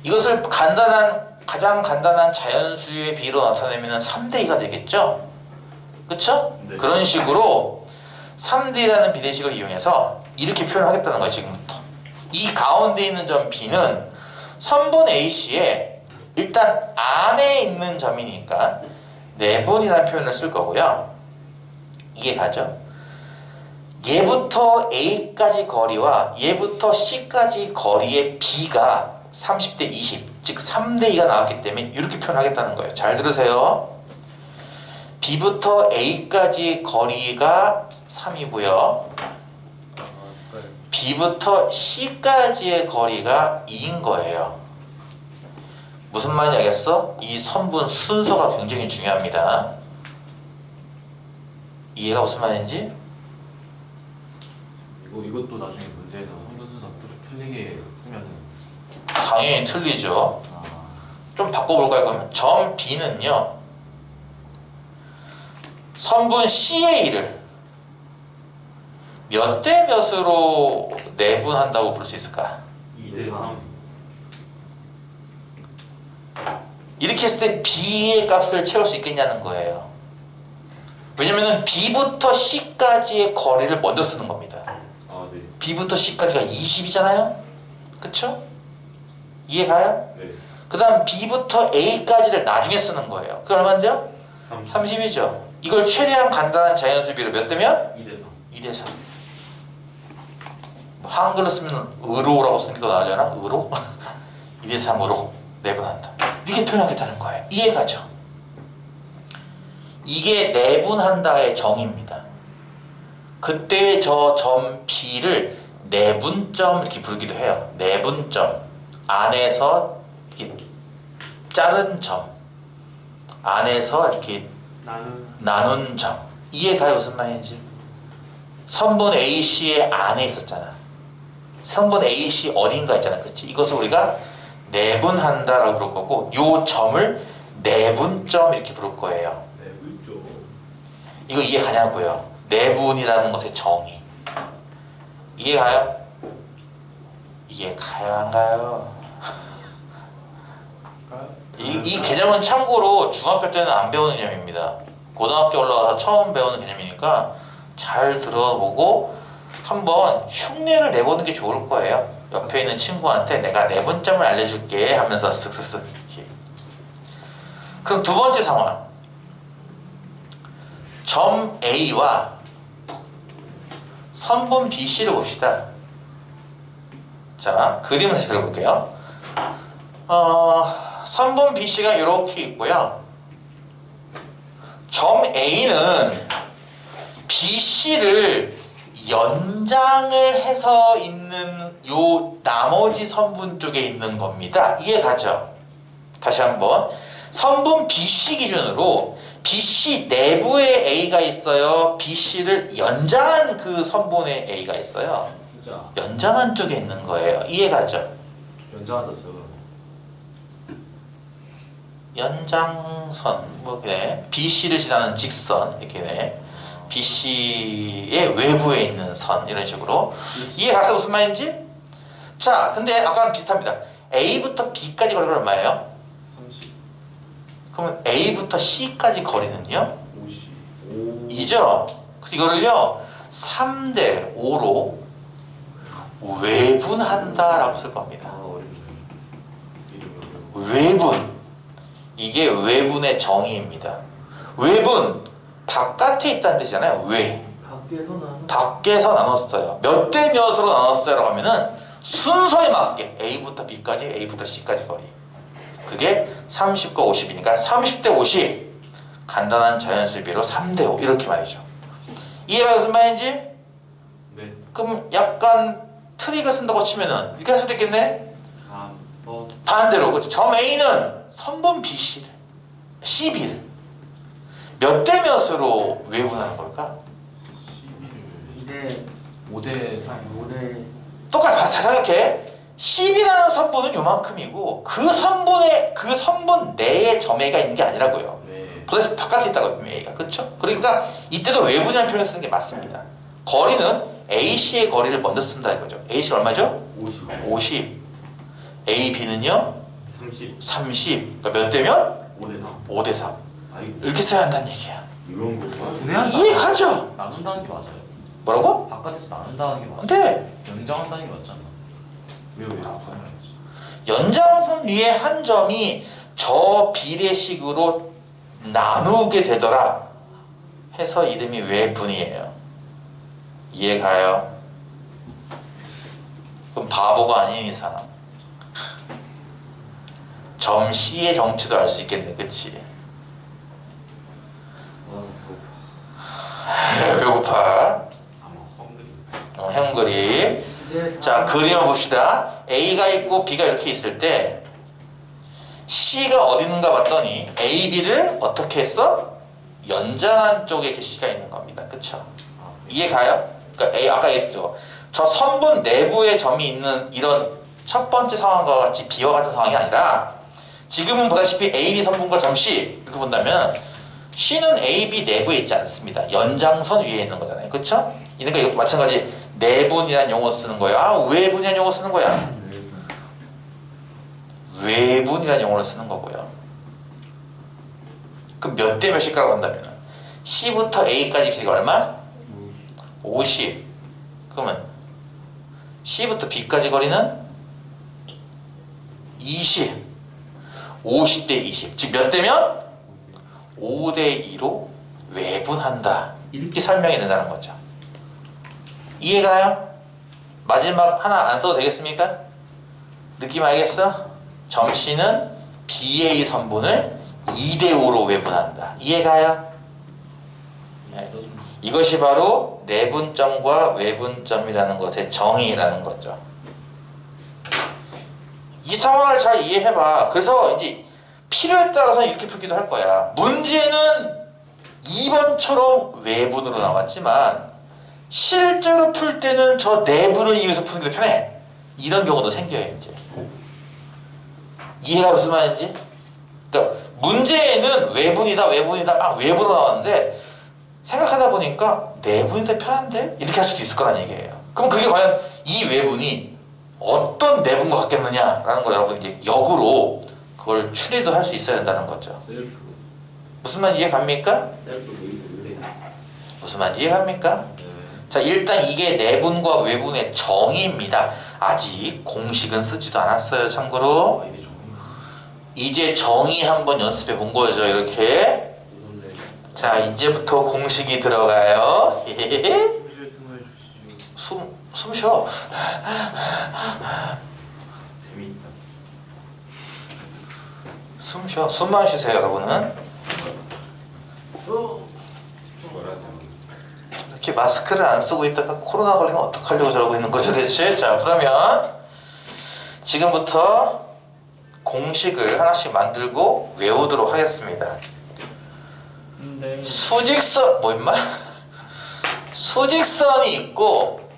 이것을 가장 간단한 자연수의 비로 나타내면 3대2가 되겠죠? 그쵸? 네. 그런 식으로 3D라는 비례식을 이용해서 이렇게 표현하겠다는 거예요. 지금부터 이 가운데 있는 점 B는 선분 AC에 일단 안에 있는 점이니까 내분이라는 표현을 쓸 거고요. 이해가죠? 얘부터 A까지 거리와 얘부터 C까지 거리의 B가 30대 20, 즉 3대 2가 나왔기 때문에 이렇게 표현하겠다는 거예요. 잘 들으세요. B부터 A까지 거리가 3이고요. B부터 C까지의 거리가 2인 거예요. 무슨 말인지 알겠어? 이 선분 순서가 굉장히 중요합니다. 이해가 무슨 말인지? 이것도 나중에 문제에서 선분순서 틀리게 쓰면은 당연히 틀리죠. 좀 바꿔볼까요? 그러면 점 B는요, 선분 C의 1을 몇 대 몇으로 내분한다고 부를 수 있을까? 2대 3. 이렇게 했을 때 B의 값을 채울 수 있겠냐는 거예요. 왜냐면은 B부터 C까지의 거리를 먼저 쓰는 겁니다. 아, 네. B부터 C까지가 20이잖아요? 그쵸? 이해가요? 네. 그 다음 B부터 A까지를 나중에 쓰는 거예요. 그게 얼마인데요? 30이죠. 이걸 최대한 간단한 자연수비로 몇 대면? 2대 3. 2대 3. 한글로 쓰면 의로라고 쓰는 게 더 나으려나? 의로? 2대 3으로 내분한다. 이렇게 표현하겠다는 거예요. 이해가죠? 이게 내분한다의 정의입니다. 그때 저 점 B를 내분점 이렇게 부르기도 해요. 내분점. 안에서 이렇게 자른 점. 안에서 이렇게 나눈 점. 이해가요? 무슨 말인지? 선분 AC의 안에 있었잖아. 선분 AC 어딘가 있잖아. 그치? 이것을 우리가 내분한다라고 부를 거고, 요 점을 내분점 이렇게 부를 거예요. 내분점. 이거 이해가냐고요? 내분이라는 것의 정의. 이해가요? 이해가요? 안 가요? 이 개념은 참고로 중학교 때는 안 배우는 개념입니다. 고등학교 올라가서 처음 배우는 개념이니까 잘 들어보고 한번 흉내를 내보는 게 좋을 거예요. 옆에 있는 친구한테 내가 내분점을 알려줄게 하면서 쓱쓱쓱 이렇게. 그럼 두 번째 상황, 점 A와 선분 BC를 봅시다. 자, 그림을 다시 그려볼게요. 선분 BC가 이렇게 있고요. 점 A는 BC를 연장을 해서 있는 요 나머지 선분 쪽에 있는 겁니다. 이해가죠? 다시 한번 선분 BC 기준으로 BC 내부에 A가 있어요. BC를 연장한 그 선분에 A가 있어요. 숫자. 연장한 쪽에 있는 거예요. 이해가죠? 연장한다 써. 연장선 뭐 그래. BC를 지나는 직선 이렇게 돼. BC의 외부에 있는 선 이런 식으로 이해가서 무슨 말인지? 자, 근데 아까랑 비슷합니다. A부터 B까지 거리가 얼마예요? 30. 그러면 A부터 C까지 거리는요? 50. 2죠? 그래서 이거를요 3대 5로 외분한다라고 쓸 겁니다. 외분. 이게 외분의 정의입니다. 외분, 바깥에 있다는 뜻이잖아요. 외. 밖에서 나눴어요. 몇 대 몇으로 나눴어요? 라고 하면은 순서에 맞게 A부터 B까지, A부터 C까지 거리. 그게 30과 50이니까 30대 50. 간단한 자연수비로 3대 5. 이렇게 말이죠. 이해가 무슨 말인지? 네. 그럼 약간 트릭을 쓴다고 치면은 이렇게 할 수도 있겠네? 반대로, 그렇죠. 점 A는 선분 BC를, CB를 몇 대 몇으로 외분하는 걸까? 11. 5대 3. 5대. 똑같이 다 생각해. 10이라는 선분은 요만큼이고 그 선분 내에 점 A가 있는 게 아니라고요. 네. 도대체 바깥에 있다고 보면 A가. 그렇죠? 그러니까 이때도 외분이라는 표현을 쓰는 게 맞습니다. 거리는 AC의 거리를 먼저 쓴다 이거죠. AC가 얼마죠? 50. 50. A, B는요? 30. 30. 그러니까 몇 대면? 5대 3. 5대 3. 아이 이렇게 써야 한다는 얘기야. 이런 거구나. 분해한다. 이해가죠? 나눈다는 게 맞아요. 뭐라고? 바깥에서 나눈다는 게 맞아요. 근데 연장한다는 게 맞잖아. 왜 당연하지. 연장선 위에 한 점이 저 비례식으로 나누게 되더라 해서 이름이 외분이에요. 이해가요? 그럼 바보가 아닌 이상 점 C의 정치도 알 수 있겠네. 그치? 배고파. 아마 헝그리. 형글이. 자, 그림을 봅시다. A가 있고 B가 이렇게 있을 때 C가 어디 있는가 봤더니 A, B를 어떻게 했어? 연장한 쪽에 이렇게 C가 있는 겁니다. 그쵸? 이해가요? 그러니까 A, 아까 했죠. 저 선분 내부에 점이 있는 이런 첫 번째 상황과 같이 B와 같은 상황이 아니라 지금은 보다시피 A, B 선분과 점 C 이렇게 본다면 C는 A, B 내부에 있지 않습니다. 연장선 위에 있는 거잖아요. 그쵸? 그러니까 이거 마찬가지 내분이라는 용어 쓰는 거야? 외분이라는 용어 쓰는 거야? 외분이라는 용어를 쓰는 거고요. 그럼 몇 대 몇일까라고 한다면 C부터 A까지 길이가 얼마? 50. 그러면 C부터 B까지 거리는 20. 50대 20. 즉 몇 대면? 5대 2로 외분한다. 이렇게 설명이 된다는 거죠. 이해가요? 마지막 하나 안 써도 되겠습니까? 느낌 알겠어? 점 C는 BA 선분을 2대 5로 외분한다. 이해가요? 네. 이것이 바로 내분점과 외분점이라는 것의 정의라는 거죠. 이 상황을 잘 이해해봐. 그래서 이제 필요에 따라서 이렇게 풀기도 할 거야. 문제는 2번처럼 외분으로 나왔지만 실제로 풀 때는 저 내분을 이용해서 푸는 게 편해. 이런 경우도 생겨요. 이제 이해가 무슨 말인지? 그러니까 문제에는 외분이다 외분으로 나왔는데 생각하다 보니까 내분이 더 편한데? 이렇게 할 수도 있을 거란 얘기예요. 그럼 그게 과연 이 외분이 어떤 내분과 같겠느냐라는 거 여러분 이제 역으로 그걸 추리도 할 수 있어야 된다는 거죠. 셀프. 무슨 말 이해 갑니까? 셀프 의뢰. 무슨 말 이해 갑니까? 네. 자, 일단 이게 내분과 외분의 정의입니다. 아직 공식은 쓰지도 않았어요. 참고로 이게 종이. 이제 정의 한번 연습해 본 거죠. 이렇게. 오늘 자, 이제부터 공식이 들어가요. 숨쉴 틈을 주시죠. 숨 쉬어. 재미있다. 숨 쉬어. 숨만 쉬세요, 여러분은. 뭐라죠? 이렇게 마스크를 안 쓰고 있다가 코로나 걸리면 어떡하려고 저러고 있는 거죠, 대체? 자, 그러면 지금부터 공식을 하나씩 만들고 외우도록 하겠습니다. 근데 수직선, 뭐 임마? 수직선이 있고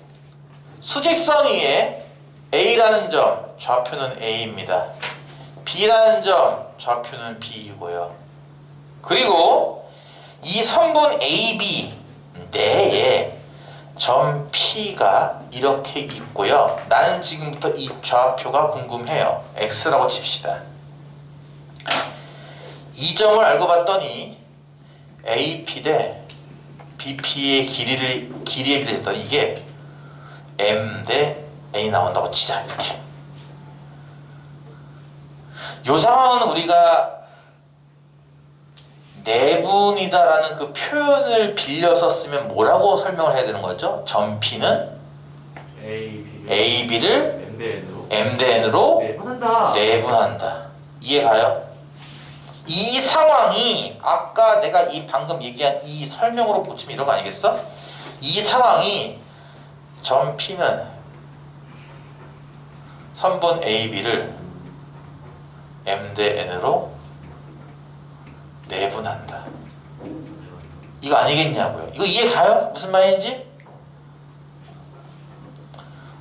수직선 위에 A라는 점, 좌표는 A입니다. B라는 점, 좌표는 B이고요. 그리고 이 선분 AB 내에 점 P가 이렇게 있고요. 나는 지금부터 이 좌표가 궁금해요. X라고 칩시다. 이 점을 알고 봤더니 AP 대 BP의 길이에 비례했더니 이게 M 대 A 나온다고 치자. 이렇게. 요 상황은 우리가 내분이다라는 그 표현을 빌려서 쓰면 뭐라고 설명을 해야 되는 거죠? 점 P는 AB를 M 대 N으로. M 대 N으로 내분한다. 내분한다. 이해가요? 이 상황이 아까 내가 이 방금 얘기한 이 설명으로 보치면 이런 거 아니겠어? 이 상황이 점 P는 선분 AB를 M 대 N으로 내분한다. 이거 아니겠냐고요. 이거 이해가요? 무슨 말인지?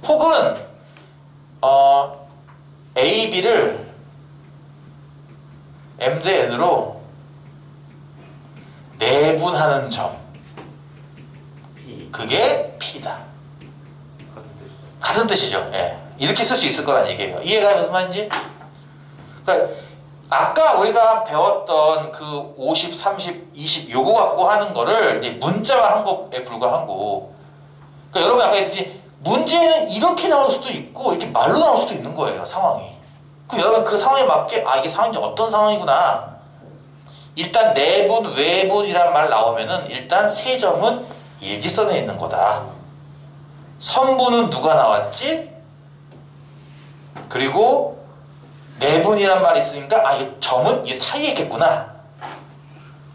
혹은 AB를 M 대 N으로 내분하는 점, P. 그게 P다. 같은 뜻이죠. 같은 뜻이죠. 예. 이렇게 쓸 수 있을 거란 얘기예요. 이해가 무슨 말인지? 그러니까 아까 우리가 배웠던 그 50, 30, 20 요거 갖고 하는 거를 이제 문자화한 것에 불과한 거. 그러니까 여러분 아까 했듯이 문제는 이렇게 나올 수도 있고 이렇게 말로 나올 수도 있는 거예요. 상황이. 그럼 여러분 그 상황에 맞게 이게 상황이 어떤 상황이구나. 일단 내분, 외분이란 말 나오면은 일단 세 점은 일직선에 있는 거다. 선분은 누가 나왔지? 그리고 내분이란 말이 있으니까 이 점은 이 사이에 있겠구나.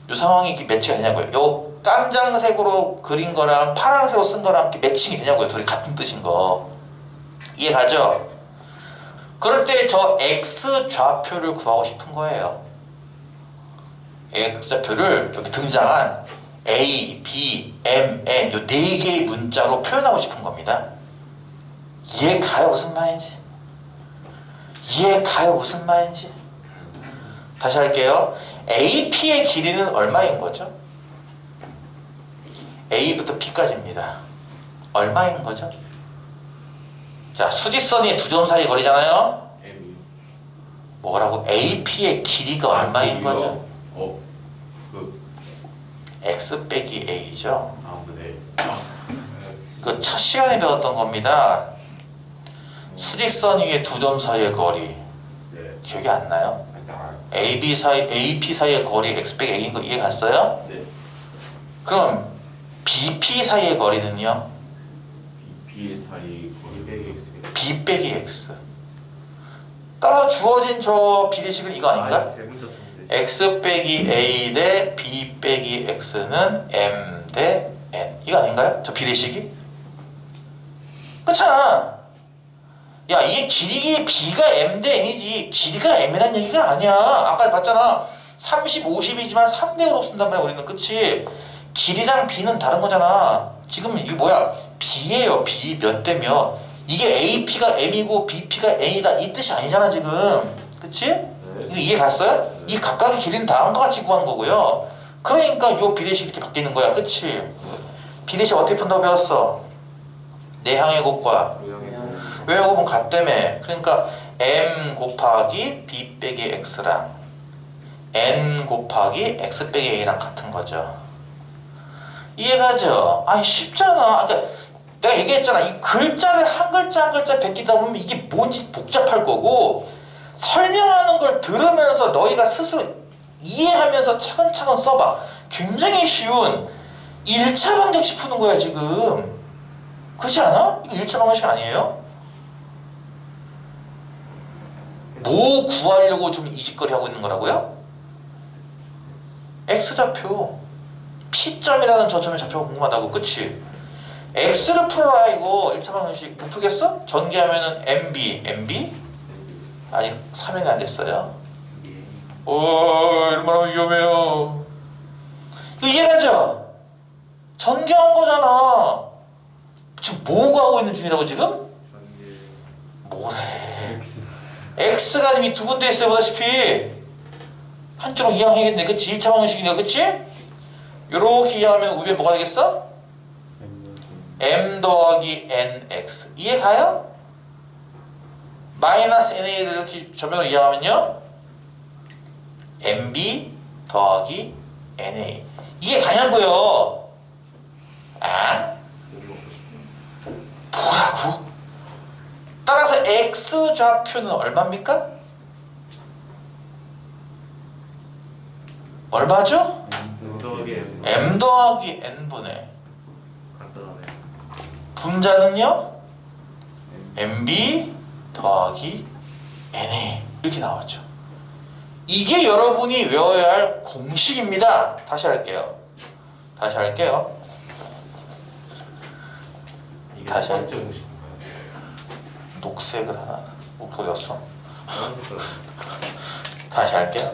이 상황이 이렇게 매치가 되냐고요. 요 깜장색으로 그린 거랑 파란색으로 쓴 거랑 이렇게 매칭이 되냐고요. 둘이 같은 뜻인 거. 이해 가죠? 그럴 때 저 X 좌표를 구하고 싶은 거예요. X 좌표를 여기 등장한 A, B, M, N 요 네 개의 문자로 표현하고 싶은 겁니다. 이해 가요? 무슨 말인지? 이해 가요? 무슨 말인지? 다시 할게요. AP의 길이는 얼마인 거죠? A부터 P까지입니다. 얼마인 거죠? 자, 수직선이 두 점 사이 거리잖아요? M. 뭐라고? AP의 길이가 얼마인 거죠? X 빼기 A죠? 네. 그 첫 시간에 배웠던 겁니다. 수직선 위에 두 점 사이의 거리. 네. 기억이 안 나요? AB 사이의 거리 X 빼기 A인 거 이해 갔어요? 네. 그럼 BP 사이의 거리는요? B 사이 거리 빼기 X. B 빼기 X. 따라 주어진 저 비례식은 이거 아닌가? 대문자 썼는데. X 빼기 A 대 B 빼기 X는 M 대 N. 이거 아닌가요? 저 비례식이? 그렇잖아. 야, 이게 길이 B가 M 대 N이지 길이가 M이란 얘기가 아니야. 아까 봤잖아. 30, 50이지만 3대 5로 쓴단 말이야. 우리는. 그치? 길이랑 B는 다른 거잖아. 지금 이게 뭐야? B예요. B 몇 대 몇. 이게 AP가 M이고 BP가 N이다 이 뜻이 아니잖아 지금. 그치? 이거 이해 갔어요? 이 각각의 길이는 다음과 같이 구한 거고요. 그러니까 요 비례식이 이렇게 바뀌는 거야. 그치? 비례식 어떻게 푼다고 배웠어? 내향의 곱과 외향의 곱은 같다며. 그러니까 M 곱하기 B 빼기 X랑 N 곱하기 X 빼기 A랑 같은 거죠. 이해가죠? 쉽잖아. 그러니까 내가 얘기했잖아. 이 글자를 한 글자 한 글자 베끼다 보면 이게 뭔지 복잡할 거고 설명하는 걸 들으면서 너희가 스스로 이해하면서 차근차근 써봐. 굉장히 쉬운 1차 방정식 푸는 거야 지금. 그렇지 않아? 이거 1차 방정식 아니에요? 뭐 구하려고 좀 이직거리 하고 있는 거라고요? X좌표 P점이라는 저점의 좌표가 궁금하다고. 그치? X를 풀어라 이거 1차 방정식 못 풀겠어? 전개하면은 MB 아직 3회가 안 됐어요. 얼마나 위험해요. 이거 이해가죠? 전개한 거잖아. 지금 뭐 구하고 있는 중이라고 지금? 뭐래? X가 지금 이 두 군데 있어요 보다시피. 한쪽으로 이항해야겠네. 그치? 1차 방정식이니까. 그치? 요렇게 이항하면 우변 뭐가 되겠어? M 더하기 NX. 이해 가요? 마이너스 NA를 이렇게 저변으로 이항하면요 MB 더하기 NA. 이해 가냐고요? 뭐라고? 따라서 X 좌표는 얼마입니까? 얼마죠? M 더하기 N분의 간단하네. 분자는요? MB 더하기 NA 이렇게 나왔죠. 이게 여러분이 외워야 할 공식입니다. 다시 할게요. 다시 할게요. 이게 다시 첫 번째 공식인가요? 녹색을 하나 못 그렸어. 다시 할게요.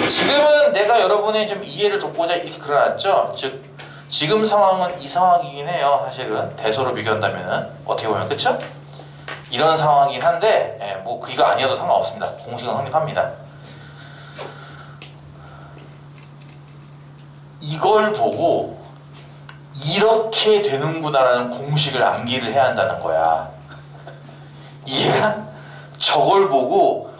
지금은 내가 여러분의 좀 이해를 돕고자 이렇게 그려놨죠. 즉 지금 상황은 이 상황이긴 해요. 사실은 대소로 비교한다면은 어떻게 보면 그쵸? 이런 상황이긴 한데 뭐 그거 아니어도 상관없습니다. 공식은 성립합니다. 이걸 보고 이렇게 되는구나라는 공식을 암기를 해야 한다는 거야. 이해가? 저걸 보고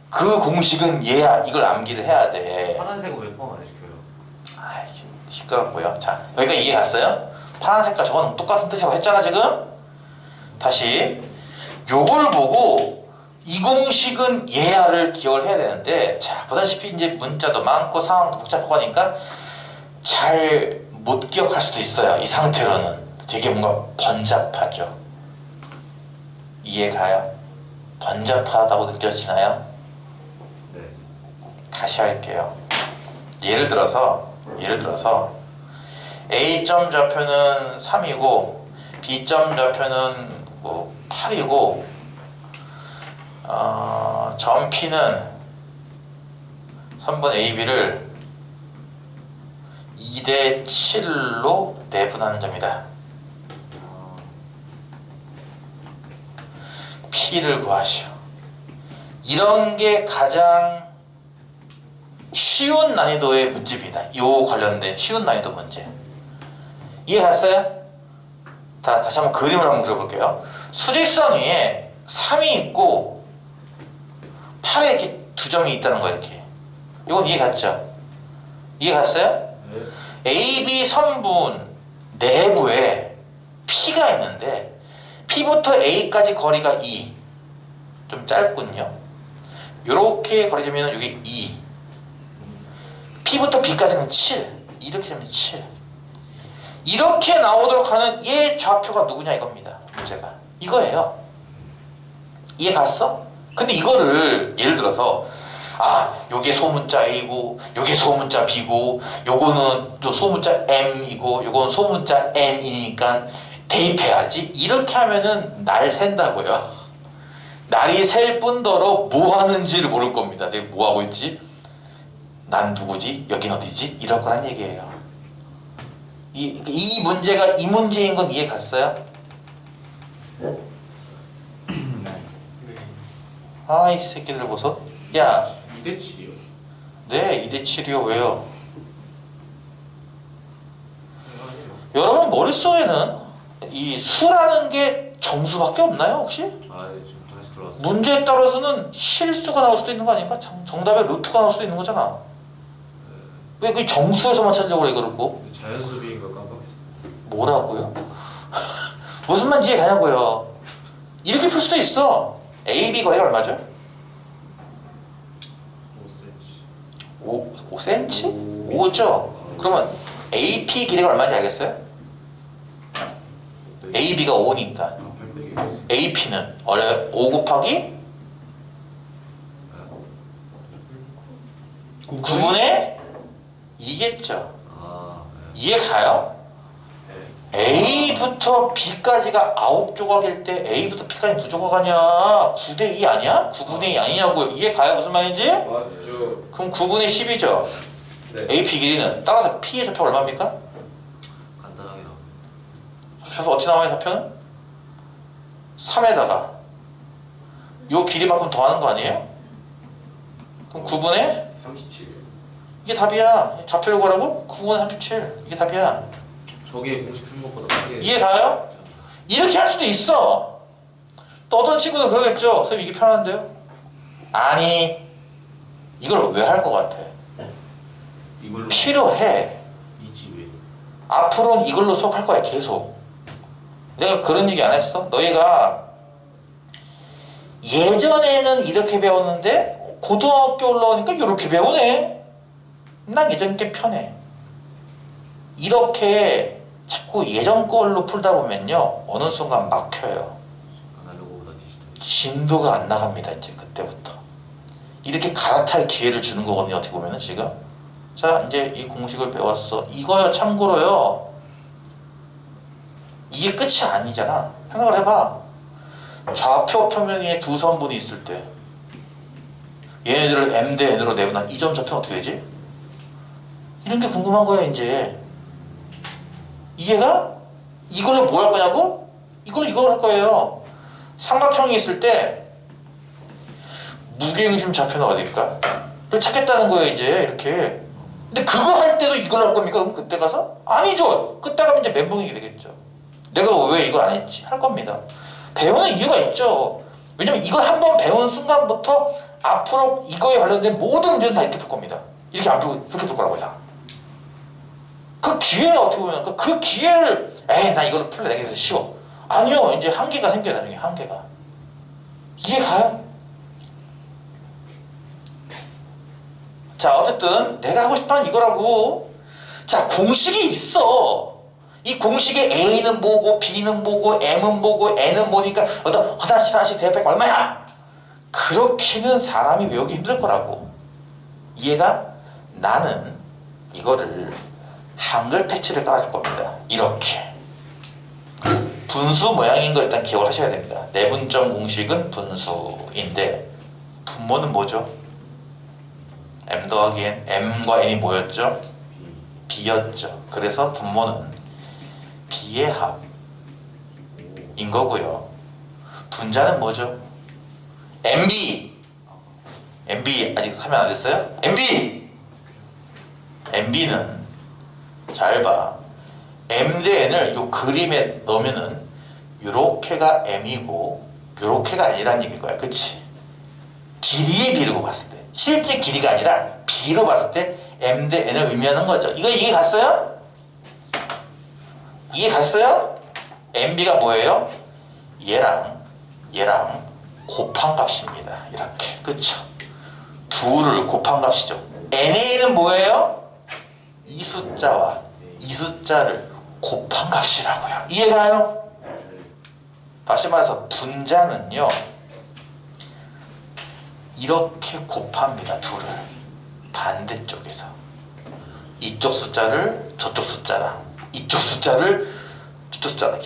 그 공식은 얘야 이걸 암기를 해야 돼. 파란색은 왜 포함 안 시켜요? 아이 시끄럽고요. 자 여기까지 이해 갔어요? 파란색과 저건 똑같은 뜻이라고 했잖아 지금. 다시 요걸 보고 이 공식은 얘야를 기억을 해야 되는데, 자 보다시피 이제 문자도 많고 상황도 복잡하고 하니까 잘 못 기억할 수도 있어요. 이 상태로는 되게 뭔가 번잡하죠. 이해가요? 번잡하다고 느껴지나요? 네. 다시 할게요. 예를 들어서 A점 좌표는 3이고 B점 좌표는 뭐 8이고 점 P는 선분 AB를 2대 7로 내분하는 점이다. P를 구하시오. 이런 게 가장 쉬운 난이도의 문제입니다. 요 관련된 쉬운 난이도 문제. 이해 갔어요? 다시 한번 그림을 한번 그려볼게요. 수직선 위에 3이 있고 8에 이렇게 두 점이 있다는 거 이렇게. 이건 이해 갔죠? 이해 갔어요? 네. AB 선분 내부에 P가 있는데 P부터 A까지 거리가 2. 좀 짧군요. 요렇게 거리 재면 여기 2. P부터 B까지는 7. 이렇게 되면 7. 이렇게 나오도록 하는 얘 좌표가 누구냐 이겁니다. 문제가. 이거예요. 이해 갔어? 근데 이거를 예를 들어서 요게 소문자 A고 요게 소문자 B고 요거는 또 소문자 M이고 요건 소문자 N이니까 대입해야지. 이렇게 하면은 날 샌다고요. 날이 셀 뿐더러 뭐 하는지를 모를 겁니다. 내가 뭐 하고 있지? 난 누구지? 여긴 어디지? 이럴 거란 얘기예요. 이 문제가 이 문제인 건 이해 갔어요? 이 새끼들 보소. 야, 2대 7이요? 네, 2대 7이요. 왜요? 여러분 머릿속에는 이 수라는 게 정수밖에 없나요 혹시? 지금 다시 들어왔어요. 문제에 따라서는 실수가 나올 수도 있는 거 아닙니까? 정답에 루트가 나올 수도 있는 거잖아. 왜 그 정수에서만 찾으려고 그래 그러고? 자연수비인 걸 깜빡했어요. 뭐라고요? 무슨 말인지 이해 가냐고요. 이렇게 풀 수도 있어. AB 거리가 얼마죠? 5cm? 5죠? 그러면 AP 길이가 얼마인지 알겠어요? AB가 5니까 800이 AP는 5 곱하기 9분의 2겠죠. 이해 가요? A부터 B까지가 9조각일 때 A부터 B까지 2조각 아니야. 9대 2 아니야? 9분의 2 아니냐고요. 이해 가요? 무슨 말인지? 맞죠. 그럼 9분의 10이죠. 네. AP 길이는 따라서 P의 좌표가 얼마입니까? 간단하게 나와. 좌표 어떻게 나와요? 좌표는? 3에다가 요 길이만큼 더하는 거 아니에요? 그럼 9분의 37. 이게 답이야. 좌표를 구하라고? 9분의 37 이게 답이야. 저게 공식 쓴 것보다 크게. 이해 가요? 이렇게 할 수도 있어. 또 어떤 친구도 그러겠죠. 선생님 이게 편한데요? 아니 이걸 왜 할 것 같아? 이걸로 필요해. 이지 왜? 앞으로는 이걸로 수업할 거야 계속. 내가 그런 얘기 안 했어? 너희가 예전에는 이렇게 배웠는데 고등학교 올라오니까 이렇게 배우네. 난 예전 게 편해. 이렇게 자꾸 예전 걸로 풀다 보면요 어느 순간 막혀요. 아날로그보다 디지털. 진도가 안 나갑니다. 이제 그때부터 이렇게 갈아탈 기회를 주는 거거든요. 어떻게 보면은 지금. 자 이제 이 공식을 배웠어. 이거요 참고로요 이게 끝이 아니잖아. 생각을 해봐. 좌표 표면 위에 두 선분이 있을 때 얘네들을 M 대 N으로 내보나 이 점 좌표는 어떻게 되지? 이런 게 궁금한 거야 이제. 이해가? 이걸로 뭐 할 거냐고? 이걸로 이걸 할 거예요. 삼각형이 있을 때 무게중심 좌표는 어딜까? 이걸 찾겠다는 거예요 이제 이렇게. 근데 그거 할 때도 이걸 할 겁니까? 그럼 그때 가서? 아니죠. 그때 가면 이제 멘붕이 되겠죠. 내가 왜 이걸 안 했지? 할 겁니다. 배우는 이유가 있죠. 왜냐면 이걸 한번 배운 순간부터 앞으로 이거에 관련된 모든 문제는 다 이렇게 풀 겁니다. 이렇게 안 풀고 이렇게 풀 거라고요. 다. 그 기회가 어떻게 보면 그 기회를 나 이걸로 풀래 내가 그래서 쉬워. 아니요. 이제 한계가 생겨요. 나중에 한계가. 이해 가요? 자 어쨌든 내가 하고 싶은 이거라고. 자 공식이 있어. 이 공식에 A는 뭐고 B는 뭐고 M은 뭐고 N은 뭐니까 어떤 하나씩 대입하니까 얼마야? 그렇게는 사람이 외우기 힘들 거라고. 이해가? 나는 이거를 한글 패치를 깔아줄 겁니다. 이렇게 분수 모양인 걸 일단 기억을 하셔야 됩니다. 내분점 공식은 분수인데 분모는 뭐죠? M 더하기 N, M과 N이 뭐였죠? B였죠. 그래서 분모는 B의 합인 거고요. 분자는 뭐죠? MB 아직 설명 안 됐어요? MB는 잘 봐. M 대 N을 요 그림에 넣으면은 요렇게가 M이고 요렇게가 아니라는 얘기일 거야. 그치? 길이의 B로 봤을 때 실제 길이가 아니라 B로 봤을 때 M 대 N을 의미하는 거죠. 이거 이해 갔어요? 이해 갔어요? MB가 뭐예요? 얘랑 곱한 값입니다. 이렇게. 그쵸? 둘을 곱한 값이죠. NA는 뭐예요? 이 숫자와 이 숫자를 곱한 값이라고요. 이해가요? 다시 말해서 분자는요 이렇게 곱합니다. 둘을 반대쪽에서 이쪽 숫자를 저쪽 숫자랑 이쪽 숫자를 저쪽 숫자랑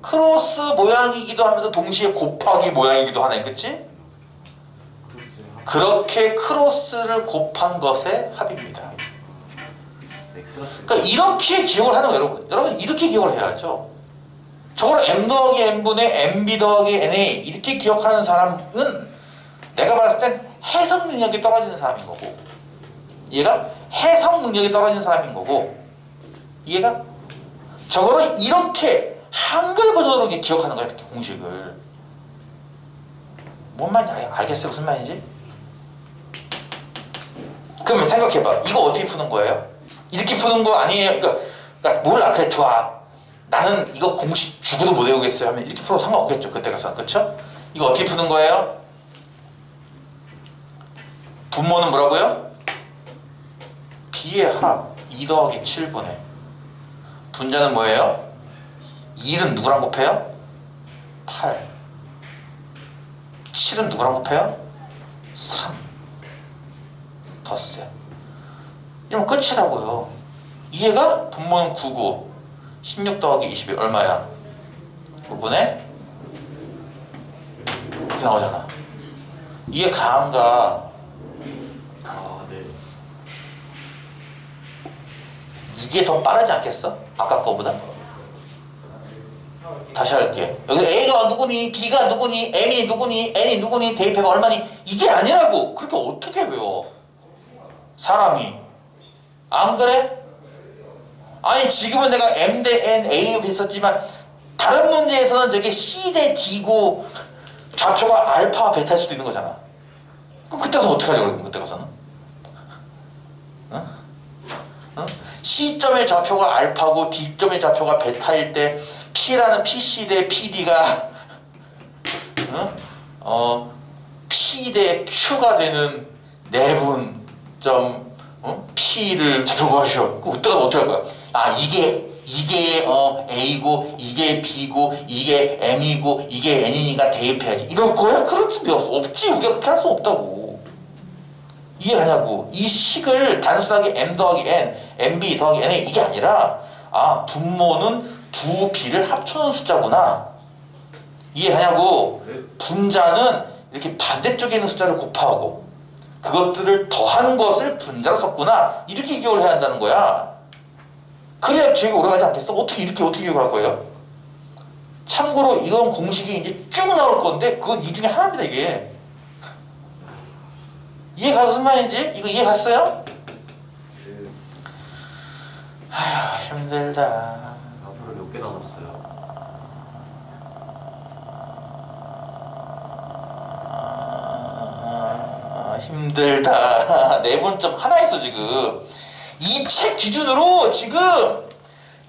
크로스 모양이기도 하면서 동시에 곱하기 모양이기도 하네. 그치? 그렇게 크로스를 곱한 것의 합입니다. 그러니까 이렇게 기억을 하는 거예요. 여러분 이렇게 기억을 해야죠. 저걸 M 더하기 N분의 MB 더하기 NA 이렇게 기억하는 사람은 내가 봤을 땐 해석 능력이 떨어지는 사람인 거고, 얘가 해석 능력이 떨어지는 사람인 거고, 얘가 저거를 이렇게 한글 버전으로 기억하는 거야. 이렇게 공식을. 뭔 말인지 알겠어요? 무슨 말인지? 그러면 생각해봐. 이거 어떻게 푸는 거예요? 이렇게 푸는 거 아니에요? 그러니까 몰라. 그래 좋아. 나는 이거 공식 죽어도 못 외우겠어요 하면 이렇게 풀어도 상관없겠죠. 그때 가서. 그쵸? 이거 어떻게 푸는 거예요? 분모는 뭐라고요? B의 합 2 더하기 7분의 분자는 뭐예요? 2는 누구랑 곱해요? 8. 7은 누구랑 곱해요? 3. 덧셈. 이러면 끝이라고요. 이해가? 분모는 9고 16 더하기 20이 얼마야? 9분의 이렇게 나오잖아. 이해 가안가? 네. 이게 더 빠르지 않겠어? 아까 거보다? 다시 할게. 여기 A가 누구니, B가 누구니, M이 누구니, N이 누구니, 대입해봐 얼마니? 이게 아니라고. 그렇게 어떻게 외워? 사람이. 안 그래? 아니 지금은 내가 M 대 N, A 했었지만 다른 문제에서는 저게 C 대 D고 좌표가 알파와 베타일 수도 있는 거잖아. 그럼 그때 가서 어떻게 하려고 그래? 그때 가서는? 응? 응? C점의 좌표가 알파고 D점의 좌표가 베타일 때 P라는 PC 대 PD가 P 대 Q가 되는 내분점 P를 좌표가 하셔. 그럼 그때 가서 어떻게 할 거야? 아 이게 A고 이게 B고 이게 M이고 이게 N이니까 대입해야지 이럴 거야? 그럴 수가 없지. 우리가 그렇게 할 수 없다고. 이해하냐고. 이 식을 단순하게 M 더하기 N, MB 더하기 NA 이게 아니라 아 분모는 두 B를 합쳐놓은 숫자구나. 이해하냐고. 분자는 이렇게 반대쪽에 있는 숫자를 곱하고 그것들을 더한 것을 분자로 썼구나. 이렇게 기억을 해야 한다는 거야. 그래야 기억이 오래가지 않겠어? 어떻게 기억을 할 거예요? 참고로 이건 공식이 이제 쭉 나올 건데 그건 이 중에 하나입니다. 이게 이해가 무슨 말인지? 이거 이해 갔어요? 아휴 힘들다. 앞으로 몇 개 남았어요? 힘들다. 내분점 하나 있어 지금. 이 책 기준으로 지금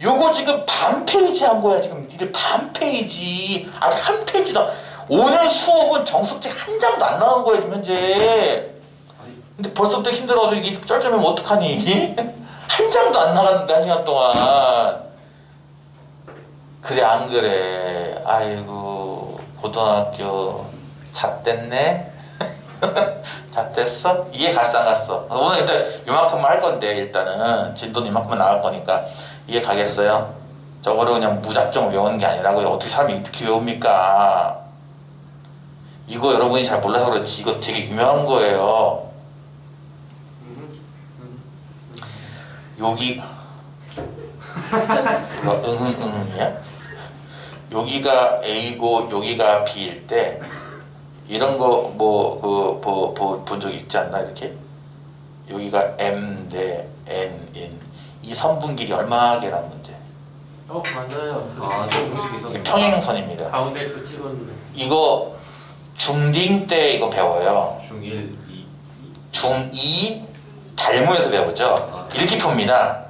요거 지금 반 페이지 한 거야 지금. 니들 반 페이지. 아직 한 페이지도. 오늘 수업은 정석책 한 장도 안 나온 거야 지금 현재. 근데 벌써부터 힘들어도 이게 쩔쩔매면 어떡하니? 한 장도 안 나갔는데 한 시간 동안. 그래 안 그래? 아이고 고등학교 잣됐네? 잣됐어? 이해 갔어 안 갔어? 오늘 일단 요만큼만 할 건데 일단은 진도는 이만큼만 나갈 거니까 이해 가겠어요? 저거를 그냥 무작정 외우는 게 아니라고요. 어떻게 사람이 이렇게 외웁니까? 이거 여러분이 잘 몰라서 그렇지 이거 되게 유명한 거예요. 여기 응이야? 여기가 A고 여기가 B일 때 이런 거 본 적 있지 않나 이렇게? 여기가 M 대 N인 이 선분 길이 얼마 개란 문제? 맞아요. 공식 있었는데. 평행선입니다. 가운데서 찍었는데. 이거 중딩 때 이거 배워요. 중1, 2. 중2 달무에서 배우죠. 이렇게 풉니다.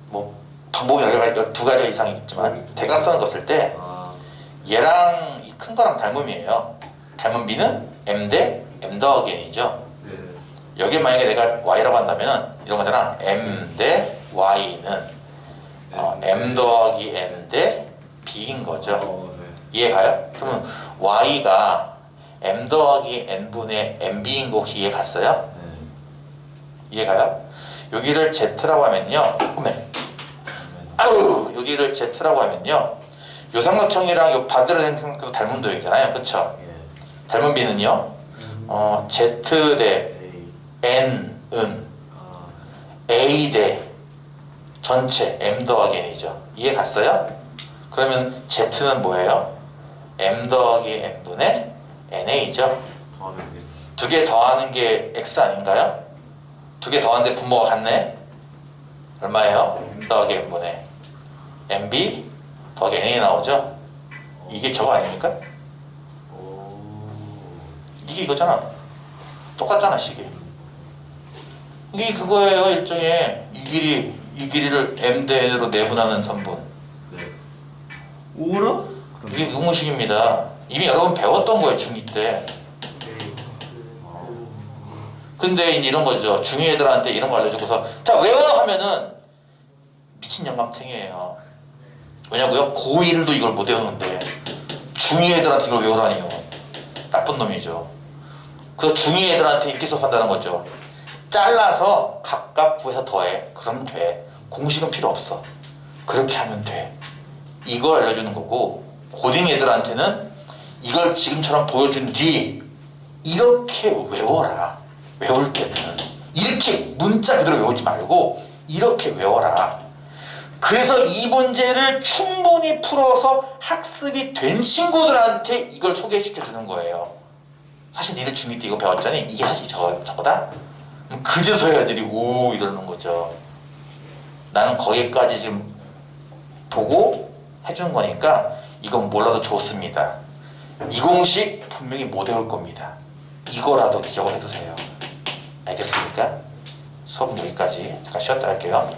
뭐 방법이 두 가지 이상 있지만 대각선을 걷을 때 얘랑 이 큰 거랑 닮음이에요. 닮은 B는 M 대 M 더하기 N이죠. 네. 여기 만약에 내가 Y라고 한다면 이런 거잖아. M 대 Y는 M 더하기 N 대 B인 거죠. 네. 이해가요? 그러면 Y가 M 더하기 N분의 MB인 거 혹시 이해 갔어요? 네. 이해가요? 여기를 Z라고 하면요. 아우 여기를 Z라고 하면요. 요 삼각형이랑 요 반대로 생각해도 닮은 도형이잖아요. 그쵸? 예. 닮은 B는요. Z 대 N은 A 대 전체 M 더하기 N이죠. 이해 갔어요? 그러면 Z는 뭐예요? M 더하기 N분의 NA죠. 두 개 더하는 게 X 아닌가요? 두 개 더하는데 분모가 같네? 얼마예요? M 더하기 N분의 MB 더하기 NA 나오죠? 이게 저거 아닙니까? 이게 이거잖아. 똑같잖아 식이. 이게 그거예요. 일종의 이 길이를 M 대 N으로 내분하는 선분. 네. 오라? 이게 응우식입니다. 이미 여러분 배웠던 거예요 중2 때. 근데 이제 이런 거죠. 중2 애들한테 이런 거 알려주고서 자 외워 하면은 미친 영감탱이에요. 왜냐고요? 고1도 이걸 못 외우는데 중2 애들한테 이걸 외우라니요. 나쁜 놈이죠. 그래서 중2 애들한테 인기 수업한다는 거죠. 잘라서 각각 구해서 더해. 그럼 돼. 공식은 필요 없어. 그렇게 하면 돼. 이걸 알려주는 거고 고딩 애들한테는 이걸 지금처럼 보여준 뒤 이렇게 외워라. 외울 때는 이렇게 문자 그대로 외우지 말고 이렇게 외워라. 그래서 이 문제를 충분히 풀어서 학습이 된 친구들한테 이걸 소개시켜 주는 거예요. 사실 니네 중2 때 이거 배웠잖니? 이게 사실 저거다? 그제서야 애들이 오 이러는 거죠. 나는 거기까지 지금 보고 해준 거니까 이건 몰라도 좋습니다. 이 공식 분명히 못 외울 겁니다. 이거라도 기억을 해두세요. 알겠습니까? 수업은 여기까지. 잠깐 쉬었다 할게요.